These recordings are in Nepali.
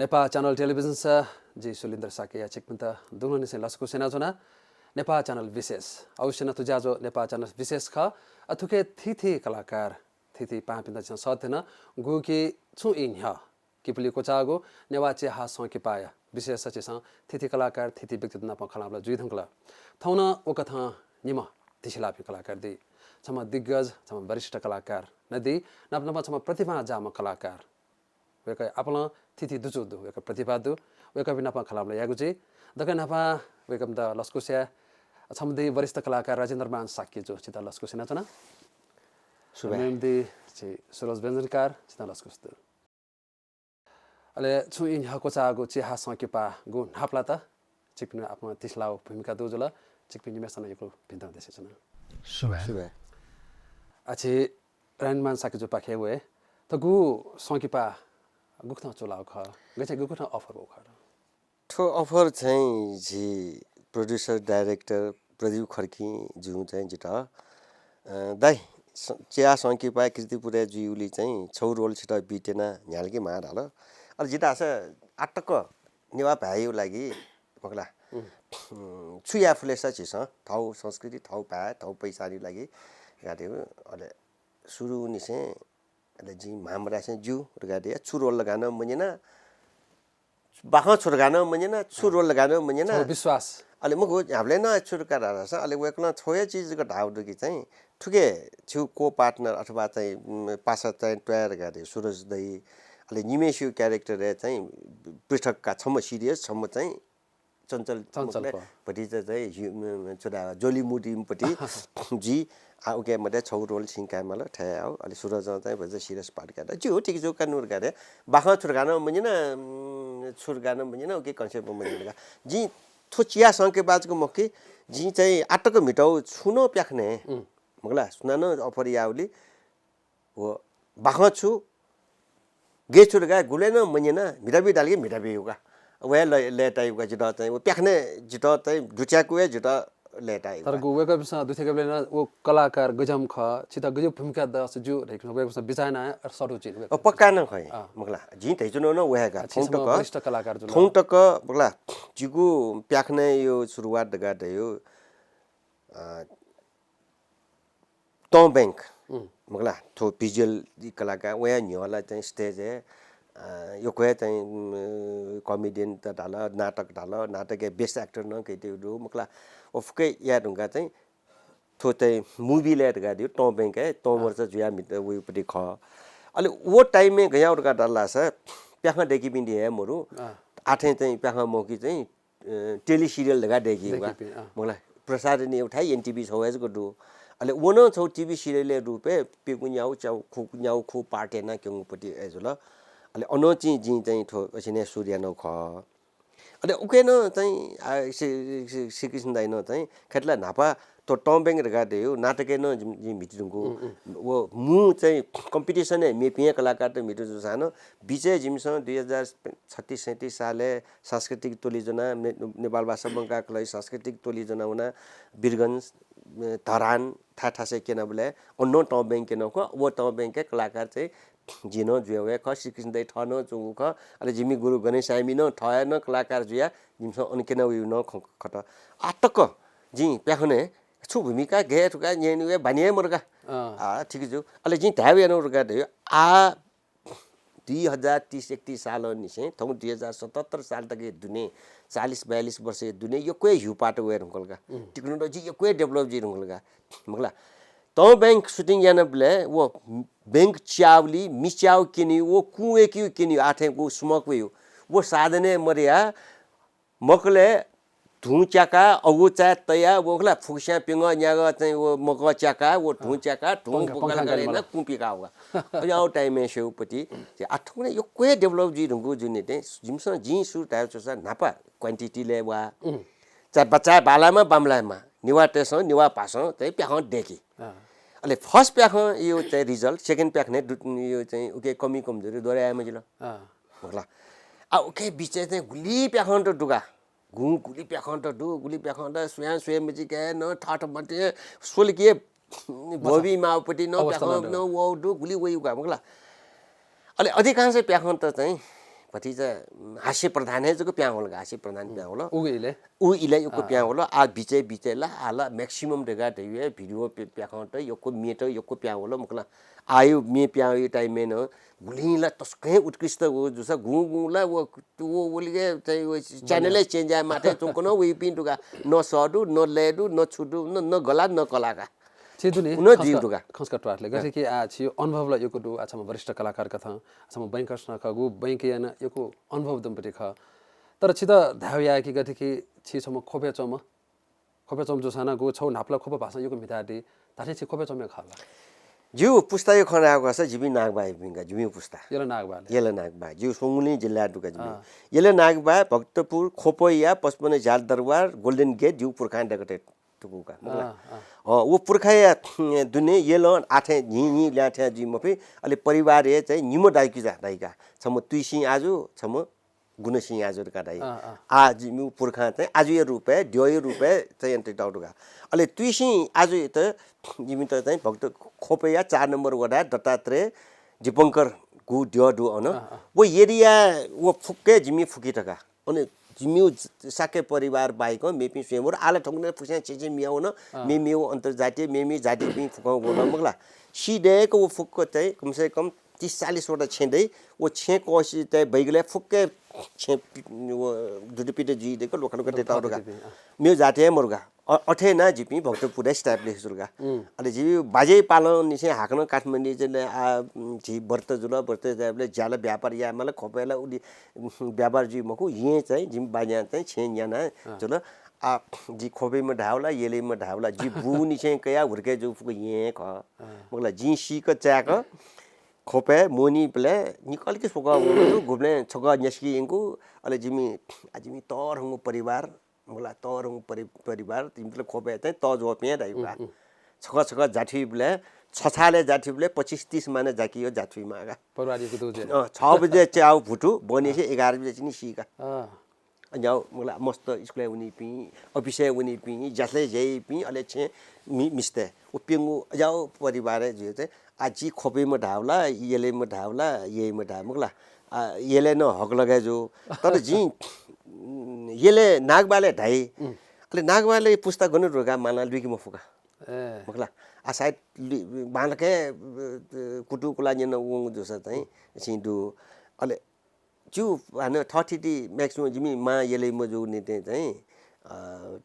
Nepa Channel television sa ji Sulindra Shakya chikmenta dunglani se lasku sena jona Nepa Channel विशेष अवश्य न तुजाजो Nepa Channel विशेष ख अथुके थिथि कलाकार थिथि पापिन्दा छ सथेन गुकी छु इन ह किपली कोचागो नेवाचे हा सके पाया विशेष छ थिथि कलाकार थिथि व्यक्तित्व न पखलाबला जुइथंकला थौना ओकथा निम तिछलापि कलाकार दि छम दिग्गज छम वरिष्ठ कलाकार नदी नपनप छम प्रतिभा जाम कलाकार वेका आपला थिथि दुजुदु वेका प्रतिभा दु वेका बिना पखलाबला यागुजी दका नपा वेकम द लस्कुस्या छमदे वरिष्ठ कलाकार राजेन्द्र मान साक्य जो चिता लस्कुसेना छना सुबेमदे छि सुरज व्यञ्जनकार चिता लस्कुस्दु अले छु इन हको चागो छि हा सकेपा गु नापला त चिकपिन आफ्नो तिसलाउ भूमिका दुजुला चिकपिन मेसन यको भिन्दा देसे छना सुबे अछि रानमान साक्य जो पाखे वे त गु सकेपा गुखना चोलाउ ख गचे गुखना अफर हो ख ठो अफर चाहिँ जी प्रोड्युसर डाइरेक्टर प्रदीप खड्की जु चाहिँ जिता दाइ चिया सङ्की पाए कृतिपुरे जुली चाहिँ छौ रोल छिटा बिटेना न्यालकी मार हाल अल जिता छ आटक नेवा भाइयो लागि मगला छुया फुलेसा छिस थाउ संस्कृति थाउ पाए थाउ पैसारी लागि गाड्यो अले सुरु निसे अले जी मामरा से जु गाड्यो छु रोल लगान मनिना बाखा छोरगान मनिना छु रोल लगान मनिना विश्वास अले मगो हामीले न छुरका रहछ अले वेकला छोया चीजको ढाउडुकी चाहिँ ठुके छु को पार्टनर अथवा चाहिँ पासा चाहिँ तयार गरे सुरज दई अले निमेशु क्यारेक्टर चाहिँ पृथकका छम सिरियस छम चाहिँ चञ्चल पटी चाहिँ छोरा जोली मुडीपटी जी ओके मते छौ रोल सिंकामल ठ्याउ अले सुरज चाहिँ भन्छ सिरियस पार्ट गरे जो ठीक जो कानुर गरे बाखा छुरगान मनिना छुरगान मनिना ओके कन्सेप्ट मनिना जी थो चिया सङ्के बाजको मक्की जी चाहिँ आटको मिटाउ छुनो प्याख्ने मगला सुनानो अफर याउली हो बाख छु गे छुरगा गुलेन मनिना मिटाबी डालके मिटाबी होगा वे लेटाइगा जिटा चाहिँ वो प्याख्ने जिटा चाहिँ दुच्याको जिटा लेटाइ तर गुवेको बिसा दुथेको बेला वो कलाकार गजम ख छिता गजब भूमिका द सजु रेखनो वेको बिचाना सडु चिन पक्का न खै मगला जी थैजुनो न वेगा वरिष्ठ कलाकार जुन थौटक मगला जिगु प्याख्ने यो सुरुवात गाडे यो टॉम बैंक मगला थो पिजल कलाकार वया न्योला चाहिँ स्टेज है यो कोही चाहिँ कमेडियन त ढाल नाटक नाटक बेस्ट एक्टर न केटीहरु मगला ओफके या ढुंगा चाहिँ थो चाहिँ मुभी लेट गादियो टॉम बैंक है टॉम वर्ष जुया मित उयोपटि ख अले वो टाइम में गया उडका डल्ला छ प्याखा देखि पिन्डी है मोरु आठे चाहिँ प्याखा मोकी चाहिँ टेली सिरियल लगा देखि होगा मगला प्रसारण उठाइ एनटीवी छौज को दु अले वनो छौ टीवी सिरियल रुपे पिकुन्याउ चाउ खुकुन्याउ खु पार्टेना केङपटि एजुल अले अनोची जी चाहिँ थो असिने सूर्य न ख अले उकेन चाहिँ श्रीकृष्ण दाइन चाहिँ खेतला नापा तो टॉम बैंक गाडे यो नाटके न जी मिटिङको वो मु चाहिँ कम्पिटिसन है मेपिया कलाकार त मिटु सानो बिचे जिमस 2036-37 साले सांस्कृतिक टोलीजना नेपाल भाषा बंका लागि सांस्कृतिक टोलीजना हुना बिरगंज धरान थासे केन बोले अन्नो टॉम बैंक केन को वो टॉम बैंक के कलाकार चाहिँ जिनो जुवे ख श्रीकृष्ण दाइ ठनो चुगु ख अले जिमी गुरु गणेश आमी न ठयन कलाकार जुया जिमस अनकेन उयो न खट आटक जी प्याखने छु भूमिका गे ठुका न्यनुए भनिए मरका ठीक जो अले जी धावे न रुका दे आ 2030-31 साल निसे थौ 2077 साल तक दुने 40-42 वर्ष दुने यो कोही हिउ पाटो वेर हुकलका टेक्नोलोजी यो कोही डेभलप जी हुकलका मगला तो बैंक शूटिंग याना ब्ले वो बैंक चावली मिचाव किनी वो कुए क्यू किनी आठे को स्मोक वो साधने मरिया मकले धुच्याका अगुचा तया वोखला फुक्स्या पिंग न्यागा चाहिँ वो मक च्याका वो धुच्याका धुङ पकल गरेन कुपिका होगा यो टाइम में शेउपति आठकुने यो कोही डेभलप जी रुगु जुने चाहिँ जिमस जी सु टाइप छ नापा क्वान्टिटी ले वा चा बच्चा बालामा बामलामा निवा टेस निवा पास चाहिँ प्याख देखि अले फर्स्ट प्याख यो चाहिँ रिजल्ट सेकेन्ड प्याख ने यो चाहिँ ओके कमी कमजोरी दोराया मजिल होला आ ओके बिचे चाहिँ गुली प्याख त दुगा गुली प्याखन्ट दु गुली प्याखन्ट स्वयं मजी के न ठाठ मटे सोल के भोबी माउपटी न प्याखन्ट न वो दु गुली वयु गा मगला अले अधिकांश प्याखन्ट चाहिँ भतिजा हास्य प्रधान है जो प्यां होला हास्य प्रधान प्यां होला उगेले उ इले यो प्यां होला आ बिचे ला आला मैक्सिमम डेगा दैवे भिडियो प्याखौट योको मेट योको प्यां होला मकला आयो मे प्यां यो टाइम में न गुलिला तस्कै उत्कृष्ट हो जसा गुला वो ओलिगे चाहिँ वो च्यानलै चेन्ज आ माथे तुमको न वी पिन टुका न सडु न लेडु न छुडु न गला न कलाका छिदुनी न जिउटुका खसका टवाटले गसे कि आ छियो अनुभवला योको दु अच्छा म वरिष्ठ कलाकार कथा अच्छा म बैंकर्स न खगु बैंक याना योको अनुभव दम्पति ख तर छिद धावया कि गथे कि छि छ म खोपे चम जो साना गु छौ नापला खोपा भाषा योको मिताडी ताथे छि खोपे चम खाला जिउ पुस्ता यो खनाको छ जिबी नागबाई बिंगा जिउ पुस्ता येला नागबा जिउ सोंगुली जिल्ला टुका जिउ येला नागबा भक्तपुर खोपैया 55 झाल दरबार गोल्डन गेट जिउ पुरखान डकटे टुकुका मतलब वो पुरखाया दुने येलो आथे नि ल्याथे जि मफे अलि परिवार ए चाहिँ निमो दाइकी जा दाइका छम तुइसी आजु छम गुणसिंह आजु का दाइ आज मु पुरखा चाहिँ आज यो रुपे ड्योय रुपे चाहिँ अन्त टाउटुका अलि तुइसी आजु त जिमि त चाहिँ भक्त खोपैया 4 नम्बर वडा दत्तात्रेय दीपंकर गु ड्यो दु अन वो एरिया वो फुक्के जिमि फुकी टका अनि जिम्यू साके परिवार बाइक मेपी स्वयंवर आला ठोक्ने फुसे चेचे मियाउ न मेमिउ अन्तर्जातीय मेमी जाति पि फुकाउ बोला मगला सिडेको वो फुक्को चाहिँ कम से कम 30-40 वटा छेदै वो छे कोसी चाहिँ बैगले फुक्के छे वो दुडपिटे जी देखो लोखनको डेटा उडगा मिउ जाति मुर्गा अठे ना जिपी भक्तपुर एस्टाब्लिश जुर्गा अनि जिबी बाजे पालन निसे हाक्न काठमाडौँ जले जी व्रत जुल व्रत जाबले ज्याला व्यापार या मलाई खोपेला उडी व्यापार जी मकु ये चाहिँ जिम बाजा चाहिँ छेन याना जुल आ जी खोपेमा ढावला येलेमा ढावला जी बु निसे कया हुर्के जो फुको ये ख मगला जी सी क च्याक खोपे मोनी प्ले निकल के सोगा घुम्ने छगा न्यास्की इनको अले जिमी आजिमी तोर हंगु परिवार मला तोर हंगु परिवार तिमीले खोपे चाहिँ त जो पे दाइबा छगा जाठी प्ले छछाले जाठी प्ले 25-30 माने जाकियो जाठी मागा परिवारको दोजे 6 बजे च्याउ भुटु बनेसे 11 बजे चाहिँ सीका जाऊ मला मस्त स्कुल उनी पि अफिसे उनी पि जसले जै पि अले छे मिस्ते उपिंगु जाऊ परिवार जे चाहिँ आजी खोपेमा ढावला येलेमा ढावला येमा ढामगला येले न हक लगाए जो तर जी येले नागबाले ढाई अले नागबाले पुस्ता गर्नु रोगा माला लुकी मफुका मगला आ साइड बालके कुटुकुला न उ जसा चाहिँ सिन्दु अले जु हैन 30 म्याक्सिमम जिमी मा येले मजु नेते चाहिँ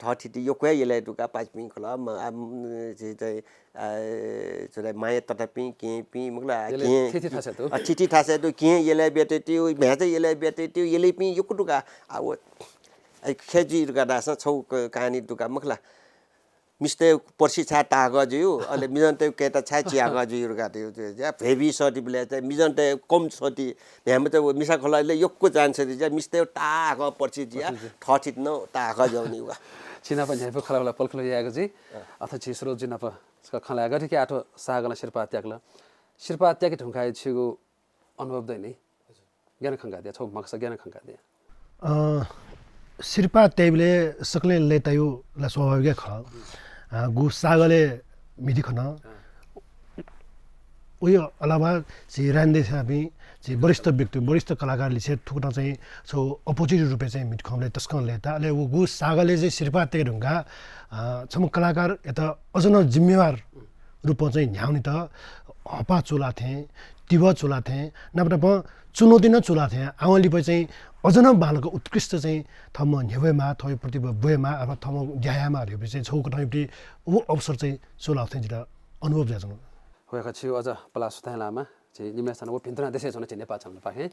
30 यो क्वे येले टुका 5 पिङ खला चाहिँ चले माया तटपि के पि मगला के ठिठी थासे तो के येले बेटे त्यो भ्याते येले बेटे त्यो येले पि यो कुटुका आ वो खेजी रुका दास छौ कहानी टुका मगला मिस्ते पर्सी छा ताग जिउ अले मिजन्ते केटा छा चियाग जिउ रुका त्यो ज्या फेबी सटी ब्ले चाहिँ मिजन्ते कम सटी भ्याम त मिसा खलाले योक्को चान्स ज्या मिस्ते ताग पर्सी जिया ठठित न ताग जाउनी वा छिना पनि हेपो खलाला पलखलो यागो जी अथ छि सरोज जिना प खला गरि के आठो सागला शिरपा त्याके ढुंगाइ छिगु अनुभव दैनी ज्ञान खंगा दिया छौ मक्स ज्ञान खंगा दिया शिरपा त्याबले सकले लेतायु ला स्वाभाविक ख गु सागले मिथि खन उयो अलावा चाहिँ रान्दे छाबी चाहिँ वरिष्ठ व्यक्ति वरिष्ठ कलाकारले चाहिँ ठुक्न चाहिँ सो अपोजिट रुपे चाहिँ मिट खमले तस्कन लेता ले वो गु सागले चाहिँ शिरपा त्याके ढुंगा छम कलाकार यता अझन जिम्मेवार रूप चाहिँ न्याउनी त हपा चुला थे तिब चुला थे नभए चुनौती न चुला थे आवली प चाहिँ अझन बालको उत्कृष्ट चाहिँ थम न्हेवेमा थय प्रतिभा बयमा अथवा थम ज्यायामा हरे चाहिँ छौको टाइपले वो अवसर चाहिँ चुला थे जिता अनुभव जाजन होका छु अझ पला सुताइ लामा चाहिँ निमेसन वो भिन्तना देशे छन चाहिँ नेपाल छन पाखे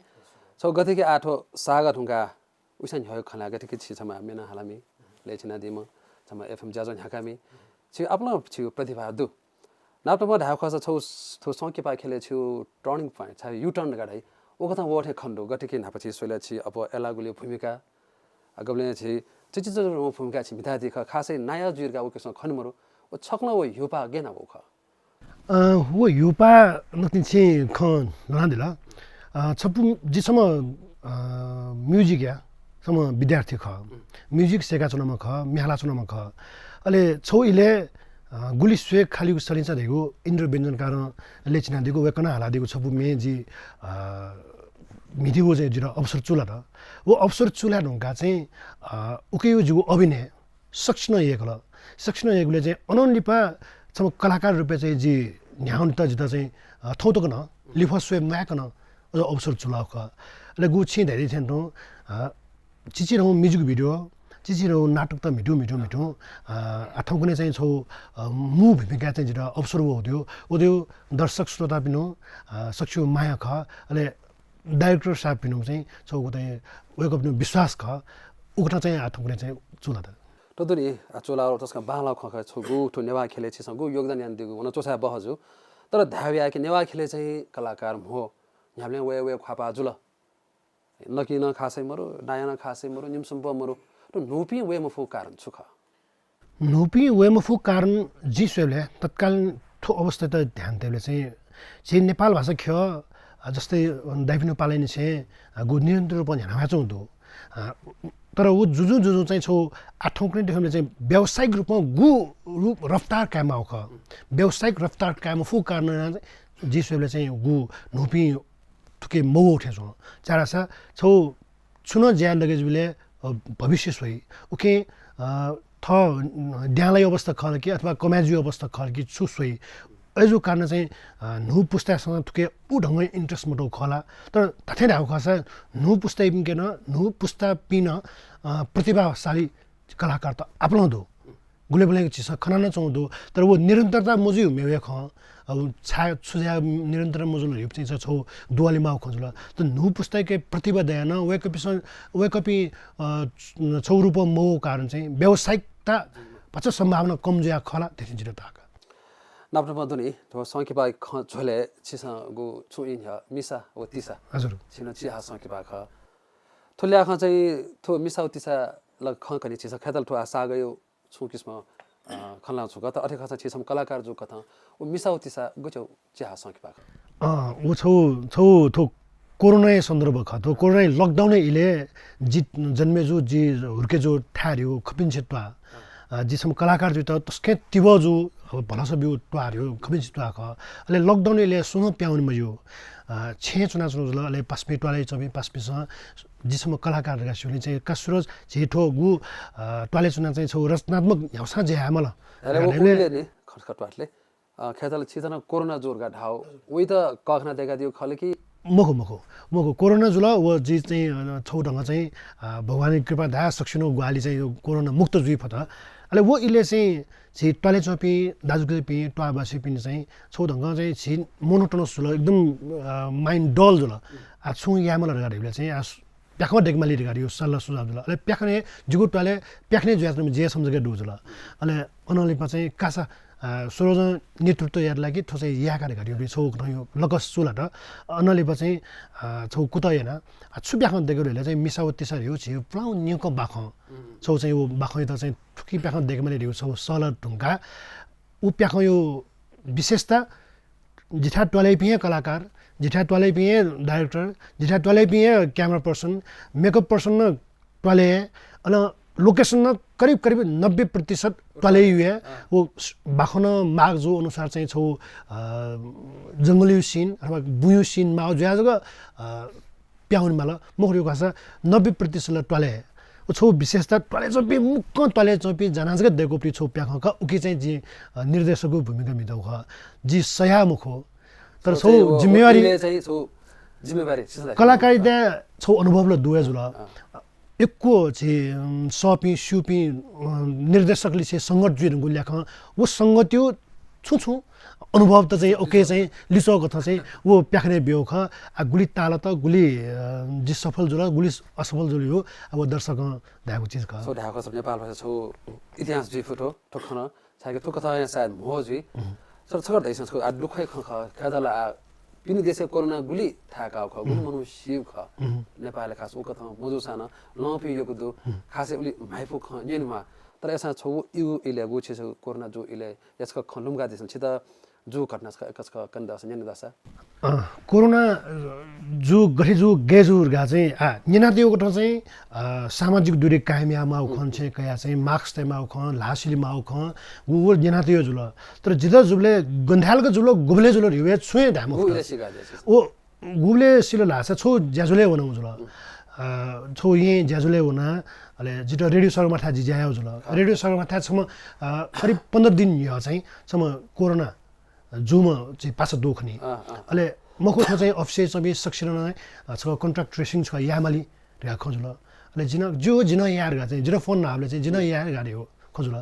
छौ गथे के आठो सागा ढुंगा उसन हय खला गथे के छि छमा मेना हालामी लेछिना दिम छमा एफएम जाजन हाकामी छि अपना छि प्रतिभा दु नापमा ढाउ खस छौ थो सौके पा खेले छु टर्निङ पोइन्ट छ यु टर्न गाडै ओ कथा वठे खण्डो गटे के नापछि सोइला छि अब एलागुले भूमिका अगबले छि चिचिच भूमिका छि मिथा देखा खासै नयाँ जुरगा ओ केसँग खनमरो ओ छक्न ओ युपा गेना वो ख वो युपा नतिन छि खन लान्दिला छपु जिसम म्युजिक या सम विद्यार्थी ख म्युजिक सेका चुनामा ख मिहाला चुनामा ख अले छौ इले गुली स्वे खाली सलिन्छ देखो इन्द्र व्यञ्जन कारण लेचिना देखो वेकना हाला देखो छपु मेजी मिथिगो चाहिँ जुन अवसर चुला र वो अवसर चुला ढुङ्गा चाहिँ उकै यो जुगो अभिनय सक्ष्ण एकल सक्ष्ण एकले चाहिँ अनन्लिपा सम कलाकार रूपे चाहिँ जी न्याउन त जिता चाहिँ थौतकन लिफस्वे म्याकन अवसर चुला ख ले गु छि धेरै थिएन त चिचिरौ म्युजिक भिडियो चिचिरौ नाटक त मिठो मिठो मिठो आठौँ कुनै चाहिँ छौ मु भूमिका चाहिँ जिता अवसर हुँदियो उद्यो दर्शक श्रोता पिनो सक्छु माया ख अले डाइरेक्टर साहब पिनो चाहिँ छौ चाहिँ वेक अप विश्वास ख उक्टा चाहिँ आठौँ कुनै चाहिँ चुला त टोदुनी चोला तस्का बाला खख छगु ठो नेवा खेले छ संगु योगदान यान दिगु वन चोसा बहजु तर धाव्या के नेवा खेले चाहिँ कलाकार हो हामीले वे खापा जुल नकिन खासै मरो नायन खासै मरो निमसम्प मरो त नोपी वे मफु कारण छुख नोपी वे मफु कारण जिसले तत्काल ठो अवस्था त ध्यान देले चाहिँ नेपाल भाषा ख जस्तै दाइफिनो पालिने छ गु निरन्तर रूपमा ह्याना चौदो तर ऊ जुजु चाहिँ छौ आठौँ कुनै देख्ने चाहिँ व्यावसायिक रूपमा गु रूप रफ्तार काममा आउँछ व्यावसायिक रफ्तार काम फु कारण जिसले चाहिँ गु नोपी थुके मौ उठेछौँ चारासा छौ छुन ज्यान लगेजले भविष्य सोही उके थ ड्यालाई अवस्था खल कि अथवा कमाजु अवस्था खल कि छु सोही अजु कारण चाहिँ नु पुस्तासँग थुके उ ढङ्गै इन्ट्रेस्ट मटो खला तर थाथै ढाउ खसा नु पुस्ता पिन नु पुस्ता पिन प्रतिभाशाली कलाकार त अपनाउँदो गुले बोलेको चिज खनान चाउँदो तर वो निरन्तरता मुजी हुमे ख अब छा छुजा निरन्तर मुजुल हिप चाहिँ छौ दुवाली माउ खजुल त नु पुस्ताकै प्रतिभा दयान वेकपी छौ रूप मौ कारण चाहिँ व्यावसायिकता पछ सम्भावना कम ज्या खला त्यसै जिरो ताका नाप्न मदुनी तो संकिपा ख झोले छिसा गु छुइन ह मिसा ओ तिसा हजुर छिन छि हा संकिपा ख थुल्या ख चाहिँ थो मिसा ओ तिसा ल ख कनि छिसा खतल ठो आसा गयो छु किस्म खला छु गत अथे खसा छिसम कलाकार जो कथा ओ मिसा ओ तिसा गुचौ छि हा संकिपा ख ओ छौ थो कोरोना सन्दर्भ ख तो कोरोना लकडाउन इले जन्मे जो जी हुर्के जो ठार्यो खपिन छेत्वा जिसम कलाकार जो त तस्के तिब जो भलास बिउ ट्वार्यो खपिन छेत्वा ख अले लकडाउन इले सुन प्याउन मयो छे चुना जुल अले पासपे ट्वाले चबे पासपेस जिसम कलाकार गा सुनि चाहिँ कसुरज जेठो गु ट्वाले चुना चाहिँ छौ रचनात्मक हौसा जे हमल अले उले नि खटखटवाटले खेतल छितना कोरोना जोरगा ढाउ उइ त कखना देखा दियो खले कि मको कोरोना जुल व जी चाहिँ छौ ढङ्ग चाहिँ भगवानी कृपा धा सक्षिनो ग्वाली चाहिँ कोरोना मुक्त जुइ फत अले वो इले चाहिँ टले चपी दाजुके पि टवा बासी पिन चाहिँ छौ ढङ्ग चाहिँ छि मोनोटोनस जुल एकदम माइन्ड डल जुल आ छु यामल गाडीले चाहिँ प्याखमा डेकमाली गाडी यो सल्लाह सुझाव जुल अले प्याखने जुगु टले प्याखने जुयात्म जे सम्झके डु जुल अले अनलिपा चाहिँ कासा सोरोज नेतृत्व याद लागि थोसै याका गाडी छौ यो लकस चुला त अनलिपा चाहिँ छौ कुत हैन छु प्याखमा देगले चाहिँ मिसावती सर यो छि प्लाउ न्युक बाख छौ चाहिँ यो बाख त चाहिँ थुकी प्याखमा देगमाली दिउ छौ सल ढुङ्गा उ प्याख यो विशेषता जिठा टले पिए कलाकार जिठा टले पिए डाइरेक्टर जिठा टले पिए क्यामेरा पर्सन मेकअप पर्सन न टले अन लोकेसन न करिब 90% टले हुए वो बाखन माग जो अनुसार चाहिँ छौ जंगली सीन अथवा बुयु सीन मा ज्याजग प्याउन माल मोखरियो भाषा 90% टले ओ छौ विशेषता टले चपी मुक्क टले चपी जनाजग देको पि छौ प्याख क उकी चाहिँ जी निर्देशकको भूमिका मिदौ ख जी सया मुखो तर छौ जिम्मेवारी चाहिँ छौ जिम्मेवारी कलाकारी द छौ अनुभव ल दुए जुल एकको चाहिँ सपी सुपी निर्देशकले चाहिँ सङ्गत जुन गुल्याख वो सङ्गत्यो छु अनुभव त चाहिँ ओके चाहिँ लिसो कथा चाहिँ वो प्याख्ने बिउ ख गुली ताल त गुली जी सफल जुल गुली असफल जुल हो अब दर्शक धाको चीज ख सो ढाको सब नेपाल भाषा छौ इतिहास जी फोटो ठखन छाके तो कथा सायद मोजी सर छगर दैसको आ दुखै ख खदला पिनि देशे कोरोना गुली थाका ख गुली मनु शिव ख नेपाल खास ओ कथा मजु सान लपि यो दु खासै उली भाइफु ख येनमा तर यसा छौ यु इले गुछे छ कोरोना जो इले यसका खलुमगा देश छ त जो घटना कसका कन्दास नेन दासा कोरोना जो गठे जो गेजुर गा चाहिँ नेना त्यो गठ चाहिँ सामाजिक दूरी कायमिया माउ खन छ कया चाहिँ मास्क ते माउ खन लासिली माउ ख वो नेना त्यो जुल तर जिदा जुले गन्धालको जुल गुबले जुल रिवे छुए धामो ओ गुले सिलो लासा छो ज्याजुले बनाउ जुल छो ये ज्याजुले हुना अले जितो रेडियो सरमाथा जिजायो जुल रेडियो सरमाथा छम करिब 15 दिन य चाहिँ छम कोरोना जुम चाहिँ पास दुखनी अले मको छ चाहिँ अफिस चाहिँ सक्सिन छ कन्ट्र्याक्ट ट्रेसिङ छ यामाली रा खोजुल अले जिन यार गा चाहिँ जिरो फोन नाले चाहिँ जिन यार गाडी हो खोजुल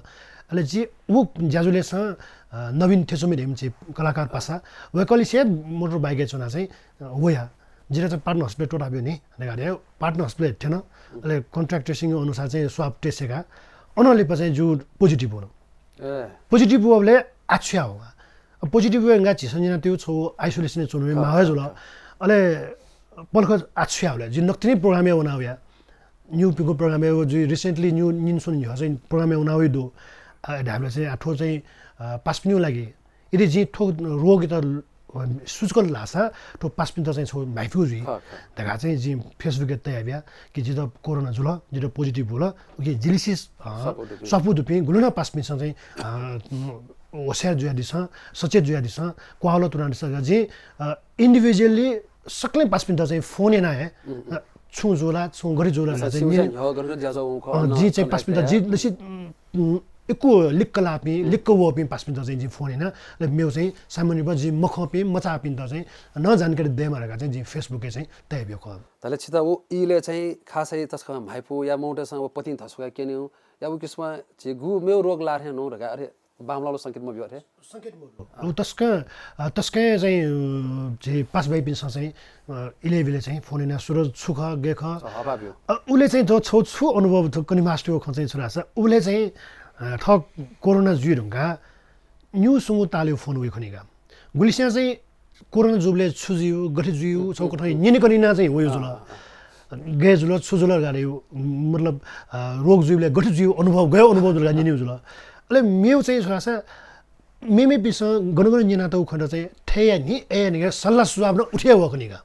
अले जी उ ज्याजुले स नवीन थेसोमी हेम चाहिँ कलाकार पासा वेकली से मोटर बाइक चुना चाहिँ होया जिरा चाहिँ पार्टनर हस्पिटल टोटा भयो नि गाडी पार्टनर हस्पिटल थिएन अले कन्ट्र्याक्ट ट्रेसिङ अनुसार चाहिँ स्वाब टेस्टका अनले चाहिँ जो पोजिटिभ हो पोजिटिभ होले आछ्या हो पोजिटिभ वेंगा छिसनिना त्यो छो आइसोलेसन चुनमे मावे जुल अले पलख आछ्या होला जिन नक्तिनी प्रोग्राम बनाउया न्यू पिको प्रोग्राम जो रिसेन्टली न्यू निन्सुन ह्यो चाहिँ प्रोग्राम बनाउइ दो ढाबले चाहिँ आठो चाहिँ पास पिनु लागि यदि जे ठो रोग त सुजकल लासा ठो पास पिन त चाहिँ छो माइफु जी दगा चाहिँ जी फेसबुक त आब्या कि जे त कोरोना जुल जे त पोजिटिभ होला कि जिलिसिस सपु दुपि गुलना पास पिन चाहिँ होशियार जुया दिस सचेत जुया दिस क्वालो तुना दिस जे इन्डिभिजुअली सक्ले पास पिन त चाहिँ फोन एना है छु जोला छु गरि जोला चाहिँ जी चाहिँ पास पिन त जी लसी एको लिक्क लापि लिक्क वपि पास पिन त चाहिँ जी फोन एना ल मेउ चाहिँ सामान्य ब जी मखपि मचा पिन त चाहिँ न जानकारी दे मारेका चाहिँ जी फेसबुक चाहिँ तयबियो ख तले छिता वो इले चाहिँ खासै तस्क भाइपु या मौटेसँग पतिन थसुका केन्यु या उ किसमा जे गु मेउ रोग लारे नो रका अरे बामलालो संकेतमा बियो रे संकेतमा तस्के चाहिँ जे पास बाइ पिन चाहिँ इलेभिले चाहिँ फोन एना सुरज सुख गेख उले चाहिँ जो छौ छु अनुभव थ कनि मास्टर ख चाहिँ छुरा छ उले चाहिँ ठक कोरोना जुइरुङका न्यू सुंगु ताल्यो फोन उइ खनिगा गुलिसिया चाहिँ कोरोना जुबले छुजियो गठि जुइयो छौ कठै निनि कनिना चाहिँ हो यो जुल गे जुल छुजुल गाडी मतलब रोग जुबले गठि जुइयो अनुभव गयो अनुभव जुल निनि जुल अले मेउ चाहिँ छासा मेमे बिस गनगन निना त उखण्ड चाहिँ ठेया नि ए नि सल्लाह सुझाव न उठ्या हो खनिगा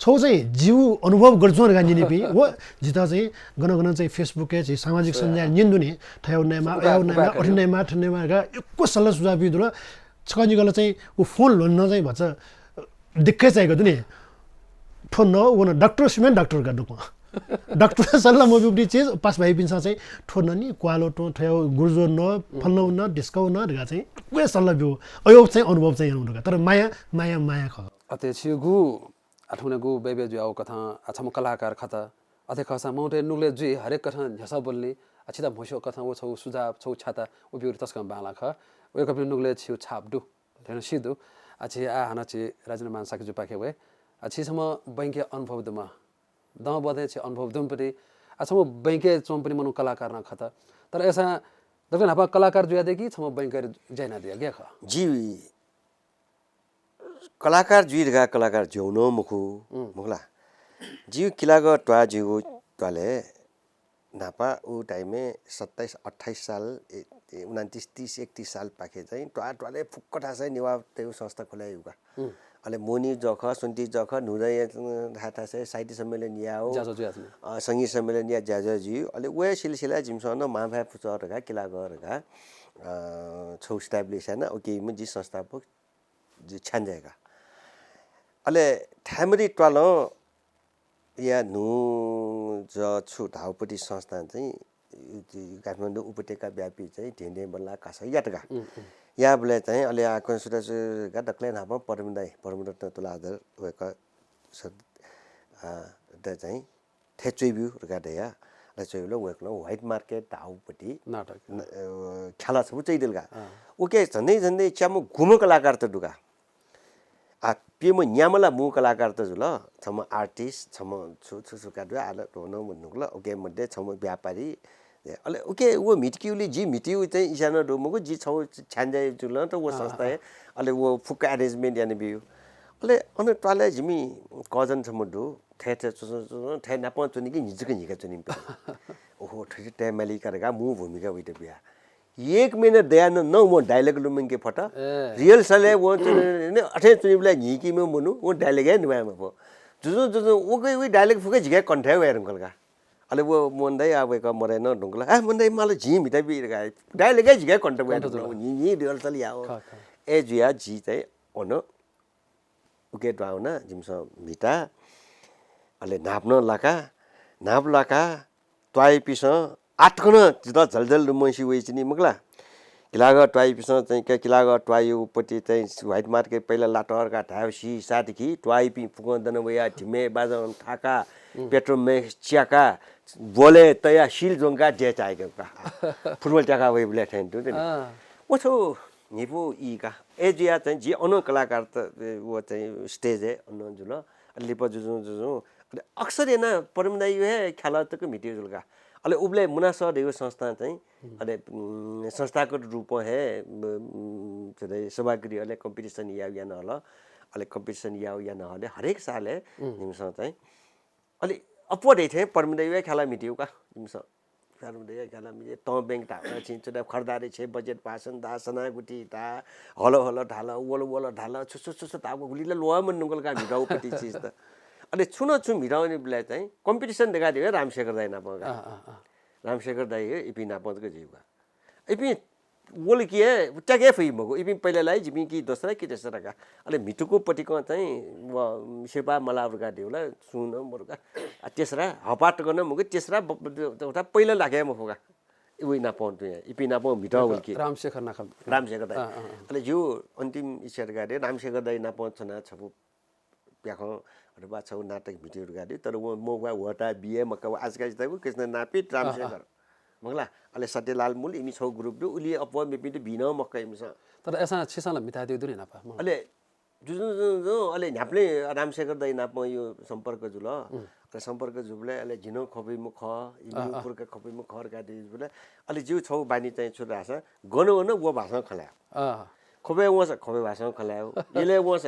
छौ चाहिँ जीव अनुभव गर्छु र गान्जिने पि हो जिता चाहिँ गनगन चाहिँ फेसबुक चाहिँ सामाजिक सञ्जाल निन्दुने ठयाउनेमा अयाउनेमा अठिनेमा ठनेमा गा एको सल्लाह सुझाव बिदुल छकनि गल चाहिँ उ फोन लन्न चाहिँ भन्छ दिक्कै चाहिएको नि फोन न वन डाक्टर सिमेन्ट डाक्टर गा दुक डाक्टर सल्लाह मोबिलिटी चीज पास भाइ पिन्छ चाहिँ ठोन नि क्वालो टो ठयाउ गुर्जो न फल्नौ न डिस्काउ न गा चाहिँ वे सल्लाह बिउ अयो चाहिँ अनुभव चाहिँ हुनु तर माया माया माया ख अते छिगु आठुने गु बेबे जुआउ कथा अछम कलाकार खता अथे खसा मौटे नुले जुइ हरेक कथा झसा बोल्ने अछिता भोसो कथा वो छौ सुझाव छौ छाता उबिउर तस्कम बाला ख वे कपि नुले छिउ छापदु थेन सिदु अछि आ हना छि राजन मान साके जुपाके वे अछि सम बैंके अनुभव दमा द बदे छि अनुभव दम पनि अछम बैंके चोम पनि मनु कलाकार न खता तर ऐसा दगन हपा कलाकार जुया देखि छम बैंके जैना दिया गे ख जी कलाकार जुइरगा कलाकार ज्यौनो मुखु मुखला जिउ किलाग ट्वा जिउ ट्वाले नापा उ टाइममे 27 28 साल 29 30 31 साल पाके चाहिँ ट्वा ट्वाले फुक्कटा चाहिँ निवा त्यो संस्था खोलायुगा अले मोनी जख सुन्ती जख नुदय थाथा से साहित्य सम्मेलन याओ संगीत सम्मेलन या जाजा जी अले वे सिलसिला जिमसन माफा फुचरगा किलागरगा छौ स्टाब्लिश हैन ओके म जी संस्थापक जी छान्जेगा अले थामरी ट्वालो या नु ज छु धाउपटी संस्थान चाहिँ काठमाडौँ उपत्यका व्यापी चाहिँ ढेंडे बल्ला कासा याटगा या बले चाहिँ अले आको सुरज गा डक्ले नाप परमरत्न तुलाधर वेका स द चाहिँ थेचुइब्यु रगाडया लचुइलो वेकलो व्हाइट मार्केट धाउपटी नाटक खेला छ उचैदिलगा ओके झन्दै झन्दै च्यामु घुमो कलाकार त दुगा आ पेम न्यामला मु कलाकार त जुल छम आर्टिस्ट छम छु कादु आले रोनो भन्नुला ओके मध्ये छम व्यापारी अले ओके वो मिटकिउले जी मिटिउ चाहिँ इसानो डोमको जी छौ छ्यान्जाइ जुल त वो संस्था अले वो फुक अरेन्जमेन्ट याने बिउ अले अन ट्वाले जिमी कजन छम दु थे थे नाप चुनि कि निजक निका चुनि ओहो थे टे माली करगा मु भूमिका उइते बिया 1 मिनट दया न म डायलॉग लुमिङ के फटा रियल सले वो ने अठे चुनिबला निकी म मुनु वो डायलॉग है निमा म जुजु ओके उ डायलॉग फुके झिके कन्ठ्या वेर अंकलगा अले वो मोन्दै आवेको मरे न ढुंगला आ मोन्दै माल झि मिटा बिरगा डायलॉग है झिके कन्ठ्या वेर नि रियल सले याओ ए जुया जी चाहिँ ओनो ओके ड्राउना जिमस मिटा अले नाप्न लाका नाप लाका ट्वाई पिस आठकन जिदा झलझल रुमसी वेचिनी मगला किलाग ट्वाई पिस चाहिँ के किलाग ट्वाई उपति चाहिँ व्हाइट मार्केट पहिला लाटरका ढाउसी साथी ट्वाई पि पुगन्दन वया ढिमे बाजन थाका पेट्रोल चियाका बोले तया शिल जोंगा जे चाहेको का फुटबल चाका वे ब्ल्याक हैन त्यो नि ओछो निपो इका एजिया चाहिँ जे अनु कलाकार त वो चाहिँ स्टेज है अनु जुल लिप जुजु अक्सर हैन परमदाई हे खेला तक मिटियो जुलका अले उबले मुनासर यो संस्था चाहिँ अले संस्थाको रूप है सभागृह अले कम्पिटिसन या न होला अले कम्पिटिसन या न हले हरेक साल है निमस चाहिँ अले अपवर्ड थे परमदाई खेला मिटियो का निमस परमदाई खेला मिटे त बैंक ढाला छिन्छ खरदारे छे बजेट भाषण दा सना गुटी दा हलो हलो ढाला वलो ढाला छुसु ताको गुलीले लोआ मन नुगल का मिटाउ पटी चीज त अले छुन छु मिटाउने बेला चाहिँ कम्पिटिसन देखा दियो रामशेखर दाइ नापका रामशेखर दाइ इपि नापको जीवा इपि बोल के टके फई मगो इपि पहिला लाई जिमि कि दोस्रा कि तेस्रा का अले मिटुको पटिको चाहिँ शेर्पा मलावरका दिउला सुन मोरका तेस्रा हपाट गर्न मगो तेस्रा एउटा पहिला लागे म फोका उइ नापौँ त्यो इपि नापौँ मिटाउ कि रामशेखर दाइ अले जो अन्तिम ईश्वर गाडे रामशेखर दाइ नापौँ छना छपु प्याखौ अथवा छौ नाटक भिडियोहरु गाडी तर मोगा वटा बिए मका आजका जताको कृष्ण नापित रामशेखर मगला अले सत्यलाल मूल इमी छौ ग्रुप दु उली अपव मेपिट बिना मक्का इमस तर एसा छिसाला मिता दिउ दुनी नापा अले जुजु अले न्याप्ले रामशेखर दाइ नाप यो सम्पर्क जुल अले सम्पर्क जुबले अले झिनो खपै मुख इमी उपरका खपै मुख खरका दिबले अले जिउ छौ बानी चाहिँ छुरा छ गनो वो भाषा खला खबे वस खबे भाषा खलायो यले वस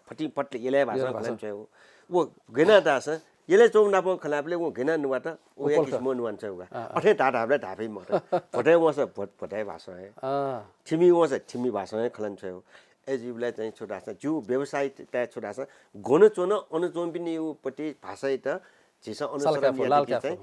फटी पटले यले भाषा खलाम छ वो गेना दास यले चौ नाप खलापले वो गेना नुवाट ओ एक किसिम नुवान छ उगा अठे ढाढाले ढाफै म भटे वस भटे भाषा है ठिमी वस ठिमी भाषा है खलन छ एजिबले चाहिँ छोटा छ जु व्यवसाय त छोटा छ गोन चोन अनुचोन पनि यो पटी भाषा त छिस अनुसार लाल चाहिँ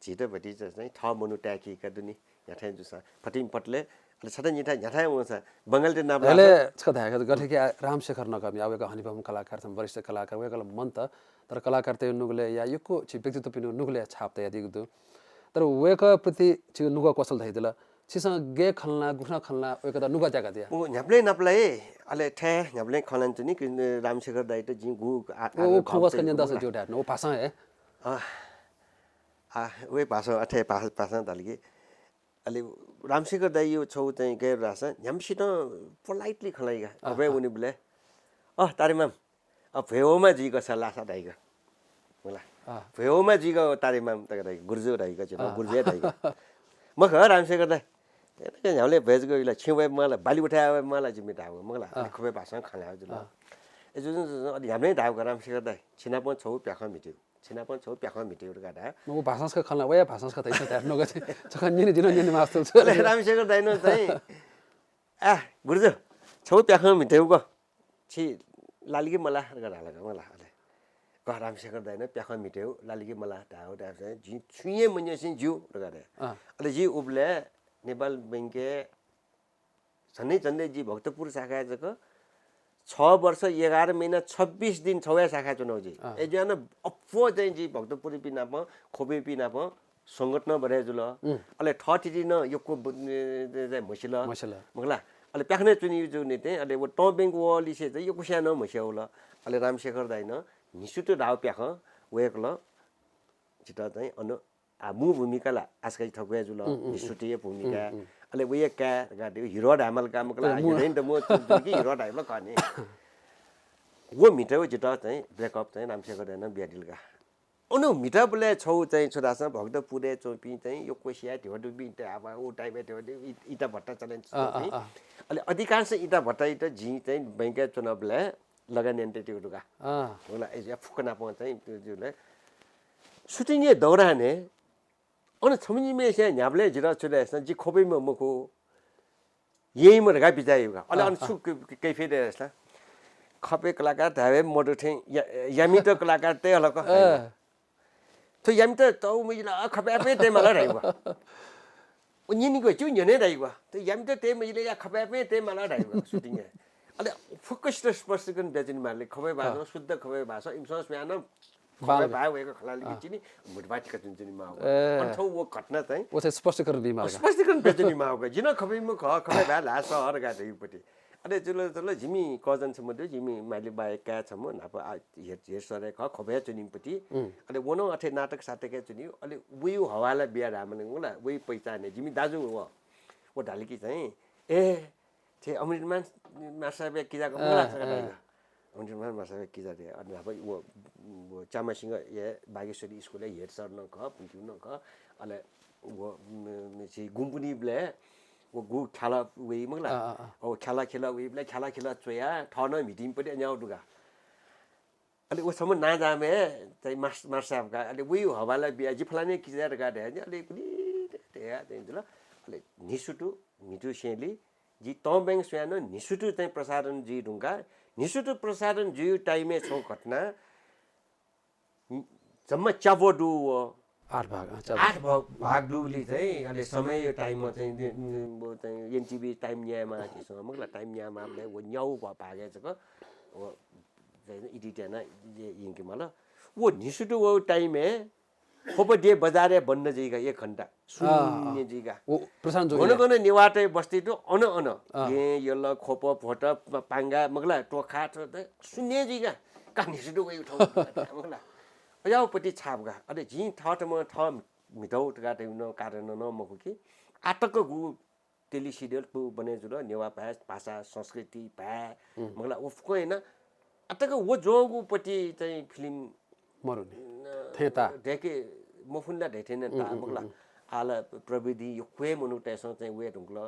छिटो भटी चाहिँ ठ मनु ट्याकी का दुनी याठै जुसा फटिम पटले छटै निठा याठै वस बंगाल ते नाम ले छदा है गथे के रामशेखर नगम यावेका हनिबम कलाकार छन् वरिष्ठ कलाकार वेकल मन त तर कलाकार ते नुगले या युको छि व्यक्तित्व पिनु नुगले छाप त यादि गुदु तर वेक प्रति छि नुगा कसल धैदल छिसा गे खलना गुखना खलना वेक त नुगा जागा दिया ओ न्याप्ले नाप्ले अले ठे न्याप्ले खलन चनि रामशेखर दाइ त जि गु ओ खवस कन्या दस जोडा नो भाषा है वे भाषा अठे भाषा दलगे अले रामशेखर दाइ यो छौ चाहिँ गएर रास न्यामसित पोलाइटली खलाइगा अबे उनी बोले तारेमाम भेओमा जी का सल्लाह सा दाइगा होला भेओमा जी का तारेमाम त दाइ गुर्जो दाइगा छ गुर्जे दाइगा म घर रामशेखर दाइ के न्याले भेज गइला छिवे मलाई बाली उठाए मलाई जिम्मे दाउ मलाई खबे भाषा खलायो जुल ए जुन अलि हामीले दाउ रामशेखर दाइ छिनापन छौ प्याखा मिट्यो छिनापन छौ प्याखा मिट्यो गाडा म भाषाका खलना वया भाषाका तैस त नो गथे छका निने दिन निने मास्तर छ रामशेखर दाइ न चाहिँ गुर्जो छौ प्याखा मिट्यो ग छि लालिगे मला गराला मला अले ग रामशेखर दाइ न प्याखा मिट्यो लालिगे मला दाउ चाहिँ जि छुये मन्य सिन जिउ गाडा अले जि उबले नेपाल बैंके झन्डै जी भक्तपुर शाखा जको 6 वर्ष 11 महिना 26 दिन छौया शाखा चुनाव जी एजना अफो चाहिँ जी भक्तपुर पिनाप खोबे पिनाप संगठन बरे जुल अले ठटिटी न योको मसिला मगला अले प्याखने चुनि जो नेते अले वो ट बैंक वली से चाहिँ यो कुसा न मस्याउला अले रामशेखर दाइ न निसुतो दाउ प्याख वेकल छिटा चाहिँ अन मु भूमिका ला आजकल ठगुया जुल निसुतिय भूमिका अले वे का गाडी हिरो ढामल काम कला हिरोइन त म कि हिरो ढामल कने वो मिटाउ जिता चाहिँ ब्रेकअप चाहिँ रामशेखर दाइ न बियादिल का अनु मिटा बोले छौ चाहिँ छोरासा भक्तपुरे चोपी चाहिँ यो कोसिया ढोडु बिटे अब उ टाइपे ढोडु इटा भट्टा चलन अले अधिकांश इटा भट्टा इटा जी चाहिँ बैंके चुनावले लगान एन्टिटी गुडुका होला एजा फुकना प चाहिँ जुले सुटिङ ए दौराने अन छमिनी में से न्याबले जिरा छुले जी खोबै म मको यही म गा बिजायुगा अले अन सु कैफे देसला खपे कलाकार धावे मोडो थे यामी त कलाकार ते हलक तो यामी त तौ मिला खपे पे ते मला राइवा उन्यनी को छु न्यने राइवा तो यामी त ते मिले या खपे पे ते मला राइवा सुटिङ अहिले फोकस र स्पष्टीकरण बेचिनी मारले खबै भाषा शुद्ध खबै भाषा इमसस बिहान खबै भाइ भएको खलाली बिचिनी मुटबाटका जुन माउ अन्थौ वो घटना चाहिँ वो चाहिँ स्पष्टीकरण बिमा स्पष्टीकरण बेचिनी माउको जिन खबैमा खबै भा ला सहर गाटे युपटी अरे चलो जिमी कजन छ मध्य जिमी माइले बाहेक क्या छ म नाप हेर सरे खबै चुनिमपट्टि अहिले वनो अठे नाटक साटक चुनि अहिले उयो हवाला बिहा रामले होला उही पहिचाने जिमी दाजु वो ढालिकी चाहिँ ए थे अमृतमान मासाबे किजाको मलाई अमृतमान मासाबे किजा रे अनि अब वो चामासिंह ये बागेश्वरी स्कुल हेड सर न ख पुन्तिउ न ख अहिले वो चाहिँ गुम्पुनी ब्ले वो गु खाला वे मंगला ओ खेला वे ब्ले खेला चोया ठन मिटिङ पनि न्याउ दुगा अहिले वो सम्म ना जामे चाहिँ मासाब का अहिले उही हवाला बिया जि फलाने किजा गाडे अनि अहिले पनि त्यहाँ चाहिँ ल अहिले निसुटु मिटु सेली जी तोबेङ स्यानो निसुटु चाहिँ प्रसारण जी ढुङ्गा निसुटु प्रसारण जी टाइममा छौ घटना जम्मा चाबोडु 8 भाग डुबली चाहिँ अहिले समय यो टाइममा चाहिँ एनटिभी टाइम न्यायमा त्यसमा मलाई टाइम न्यायमा वो न्याउ भागे छ वो इडिटेना यिनके मला वो निसुटु वो टाइममा खोप डे बजारे बन्न जइगा 1 घण्टा शून्य जइगा वो प्रशान्त जोगी गन निवाटे बस्ती तो अन ये यल्ल खोप फोट पांगा मगला टोखा शून्य जइगा कानिसुटु वे उठाउ मगला याउपट्टि छापगा अरे जी ठटमा ठ मिठौ गाटे न कारण न मको कि आटक गु टेली सिरियल पु बने जुल नेवा भाषा संस्कृति भा मगला उफको हैन आटक वो जोगुपट्टि चाहिँ फिल्म मरुने थेता देखे मफुन्ला ढेठेन ता मगला आला प्रविधि यो क्वे मनुटेसन चाहिँ वे ढुङ्गल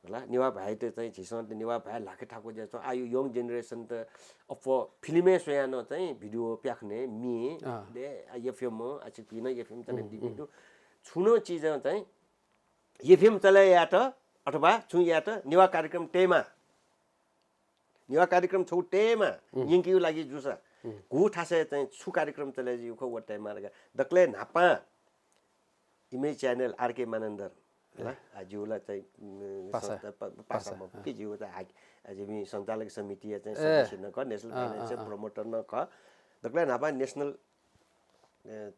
होला नेवा भाइ त चाहिँ झिसन नेवा भाइ लाखे ठाको जस्तो आयु यङ जेनेरेसन त अफ फिल्मे सोयानो चाहिँ भिडियो प्याख्ने मि दे एफएम आछि पिन एफएम चले दिबिदु छुनो चीज चाहिँ एफएम चले या त अथवा छु या त नेवा कार्यक्रम टेमा नेवा कार्यक्रम छौ टेमा यिंकिउ लागि जुसा गु ठासे चाहिँ छु कार्यक्रम चले जी खो व टाइम मार्गा दक्ले नापा इमेज च्यानल आरके मानन्दर होला आजुला चाहिँ पासामा के जिउ त आजिमी सञ्चालक समिति चाहिँ सदस्य न क नेशनल फाइनान्शियल प्रमोटर न क दक्ले नापा नेशनल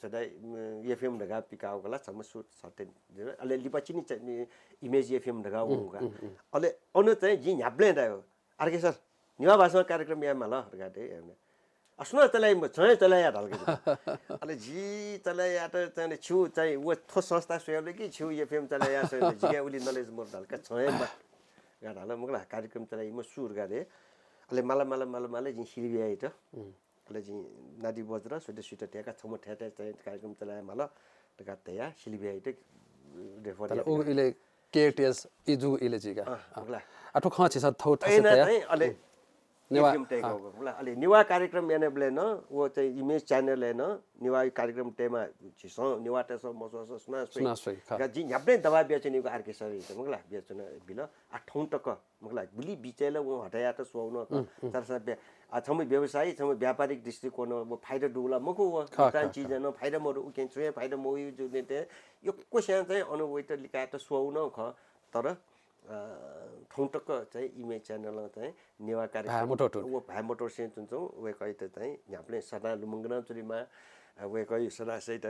चदाइ एफएम ढगा पिकाउ गला समसु सर्टेन अले लिपचिनी इमेज एफएम ढगा उगा अले अनु चाहिँ जी न्याब्ले दायो आरके सर निवा भाषा कार्यक्रम यामा ल गाटे हैन असुना चलाइ म चाहिँ चलाया ढल्के अले जी चलाया त चाहिँ छु चाहिँ वो थो संस्था सोले कि छु एफएम चलाया सोले जिगा उली नलेज मोर ढल्का चाहिँ म गाडा ल मगला कार्यक्रम चलाइ म सुर गाडे अले माला जी सिलिबिया त अले जी नादी बज्र सुटे सुटे टेका छम ठेटे चाहिँ कार्यक्रम चलाया मला त गातया सिलिबिया त रेफर तले ओ इले केटीएस इजु इले जिगा मगला आठो खछि छ थौ ठसे तया अले निवा अलि निवा कार्यक्रम यानेबले न वो चाहिँ इमेज च्यानल हैन निवा कार्यक्रम टेमा छिसो निवा तेसो मसो सुना सोइ जी न्याब्ने दबा बेचनीको आर्के सरी त मगला बेचन बिल आठौं टक मगला बुली बिचेले वो हटाया त सोउन तरसा छमै व्यवसायी छमै व्यापारिक दृष्टिकोण वो फाइदा डुला मको तान चीज न फाइदा मरु उकेन छुए फाइदा मोइ जुने ते यो क्वेशन चाहिँ अनुवेट लिका त सोउन ख तर ठौटक चाहिँ इमेज च्यानल चाहिँ नेवा कार्यक्रम वो भाइ मोटर से चुन्छौं वे कहि त चाहिँ यापले सदा लुमंगना चुरीमा वे कहि सदा सहित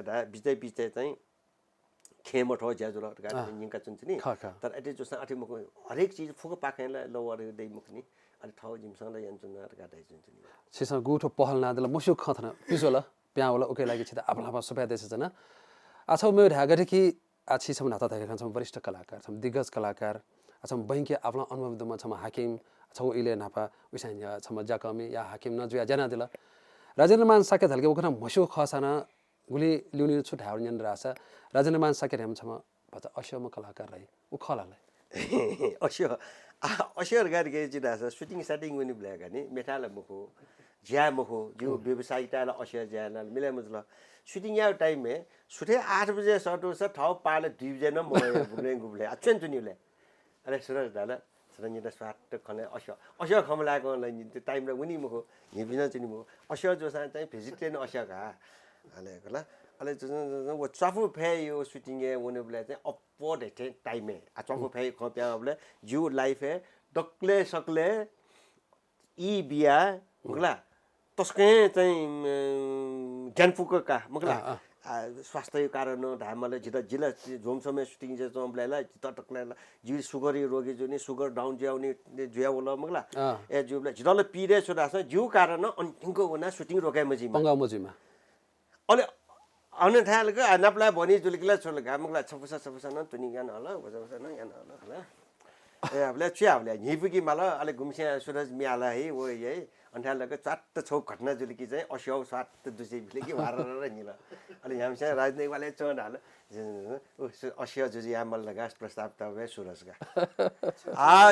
बिचै चाहिँ खेमठ हो ज्याजुर गाडी निका चुन्छनी तर एटे जोसा आठे मुख हरेक चीज फुक पाकेला लवर दे मुखनी अनि ठाउँ जिमसँग यान्छन् गाडी चुन्छनी सिसा गुठो पहल नादला मुसु खथना पिसोला प्याउला ओके लागि छ त आपला सबै देश छ न आछौ मे ढागरे कि आछि छम नाता थाके छम वरिष्ठ कलाकार छम दिग्गज कलाकार छम बैंके आपला अनुभव दमा छम हाकिम छौ इले नापा उसाइन छम जाकमी या हाकिम न जुया जना दिला राजेन्द्र मान साके धलके ओखना मुसु खसाना गुली ल्युनि छु ढाउन रासा राजेन्द्र मान साके हम छम पता अशम कलाकार रही उ खलाले अश्योर गाडी जिदास सुटिङ सेटिङ पनि ब्ल्याक नि मेठाला मुखो ज्या मुखो जो व्यवसायिकताला अश्योर ज्याला मिले मुजला सुटिङ या टाइम में सुटे 8 बजे सटो स ठाउँ पाले 2 बजे न म गुब्ले अचन चुनिले अरे सुरज दाला सरन्जित स्वाट खने अश्योर खम लागो ल टाइम र उनी मुखो हिबिन चुनि मुखो अश्योर जोसा चाहिँ भेजिटेरियन अश्योर का अले गला अले वो चाफु फे यो सुटिङ ए वने ब्ले चाहिँ अपवर्ड हेटे टाइम में आ चाफु फे खप्या ब्ले जु लाइफ है डक्ले सकले 이 बिया मगला तस्कै चाहिँ ज्ञानफुकका मगला स्वास्थ्य कारण धामले जिता जिल्ला झोम समय सुटिङ जे चम्पलाला जिता टक्लाला जी सुगर रोगी जुनी सुगर डाउन ज्याउने ज्यावला मगला ए जुबला जिताले पिरे सुदास जिउ कारण अन्तिमको वना सुटिङ रोकाइ मजिमा पंगा मजिमा अले अन थालको नापला भनी जुलकिला छोलगा मगला छपसा न तुनी गान होला बजा न यान होला ए आपले छियाबले हिपुकी माला अले गुमसे सुरज मियाला है वो है अन्ठालको चाट छौ घटना जुलकी चाहिँ 80 7 दुसे बिले कि वारर निला अले यहाँ राजनीतिक वाले चोन हाल 80 जुजु यामल लगा प्रस्ताव तवे सुरजका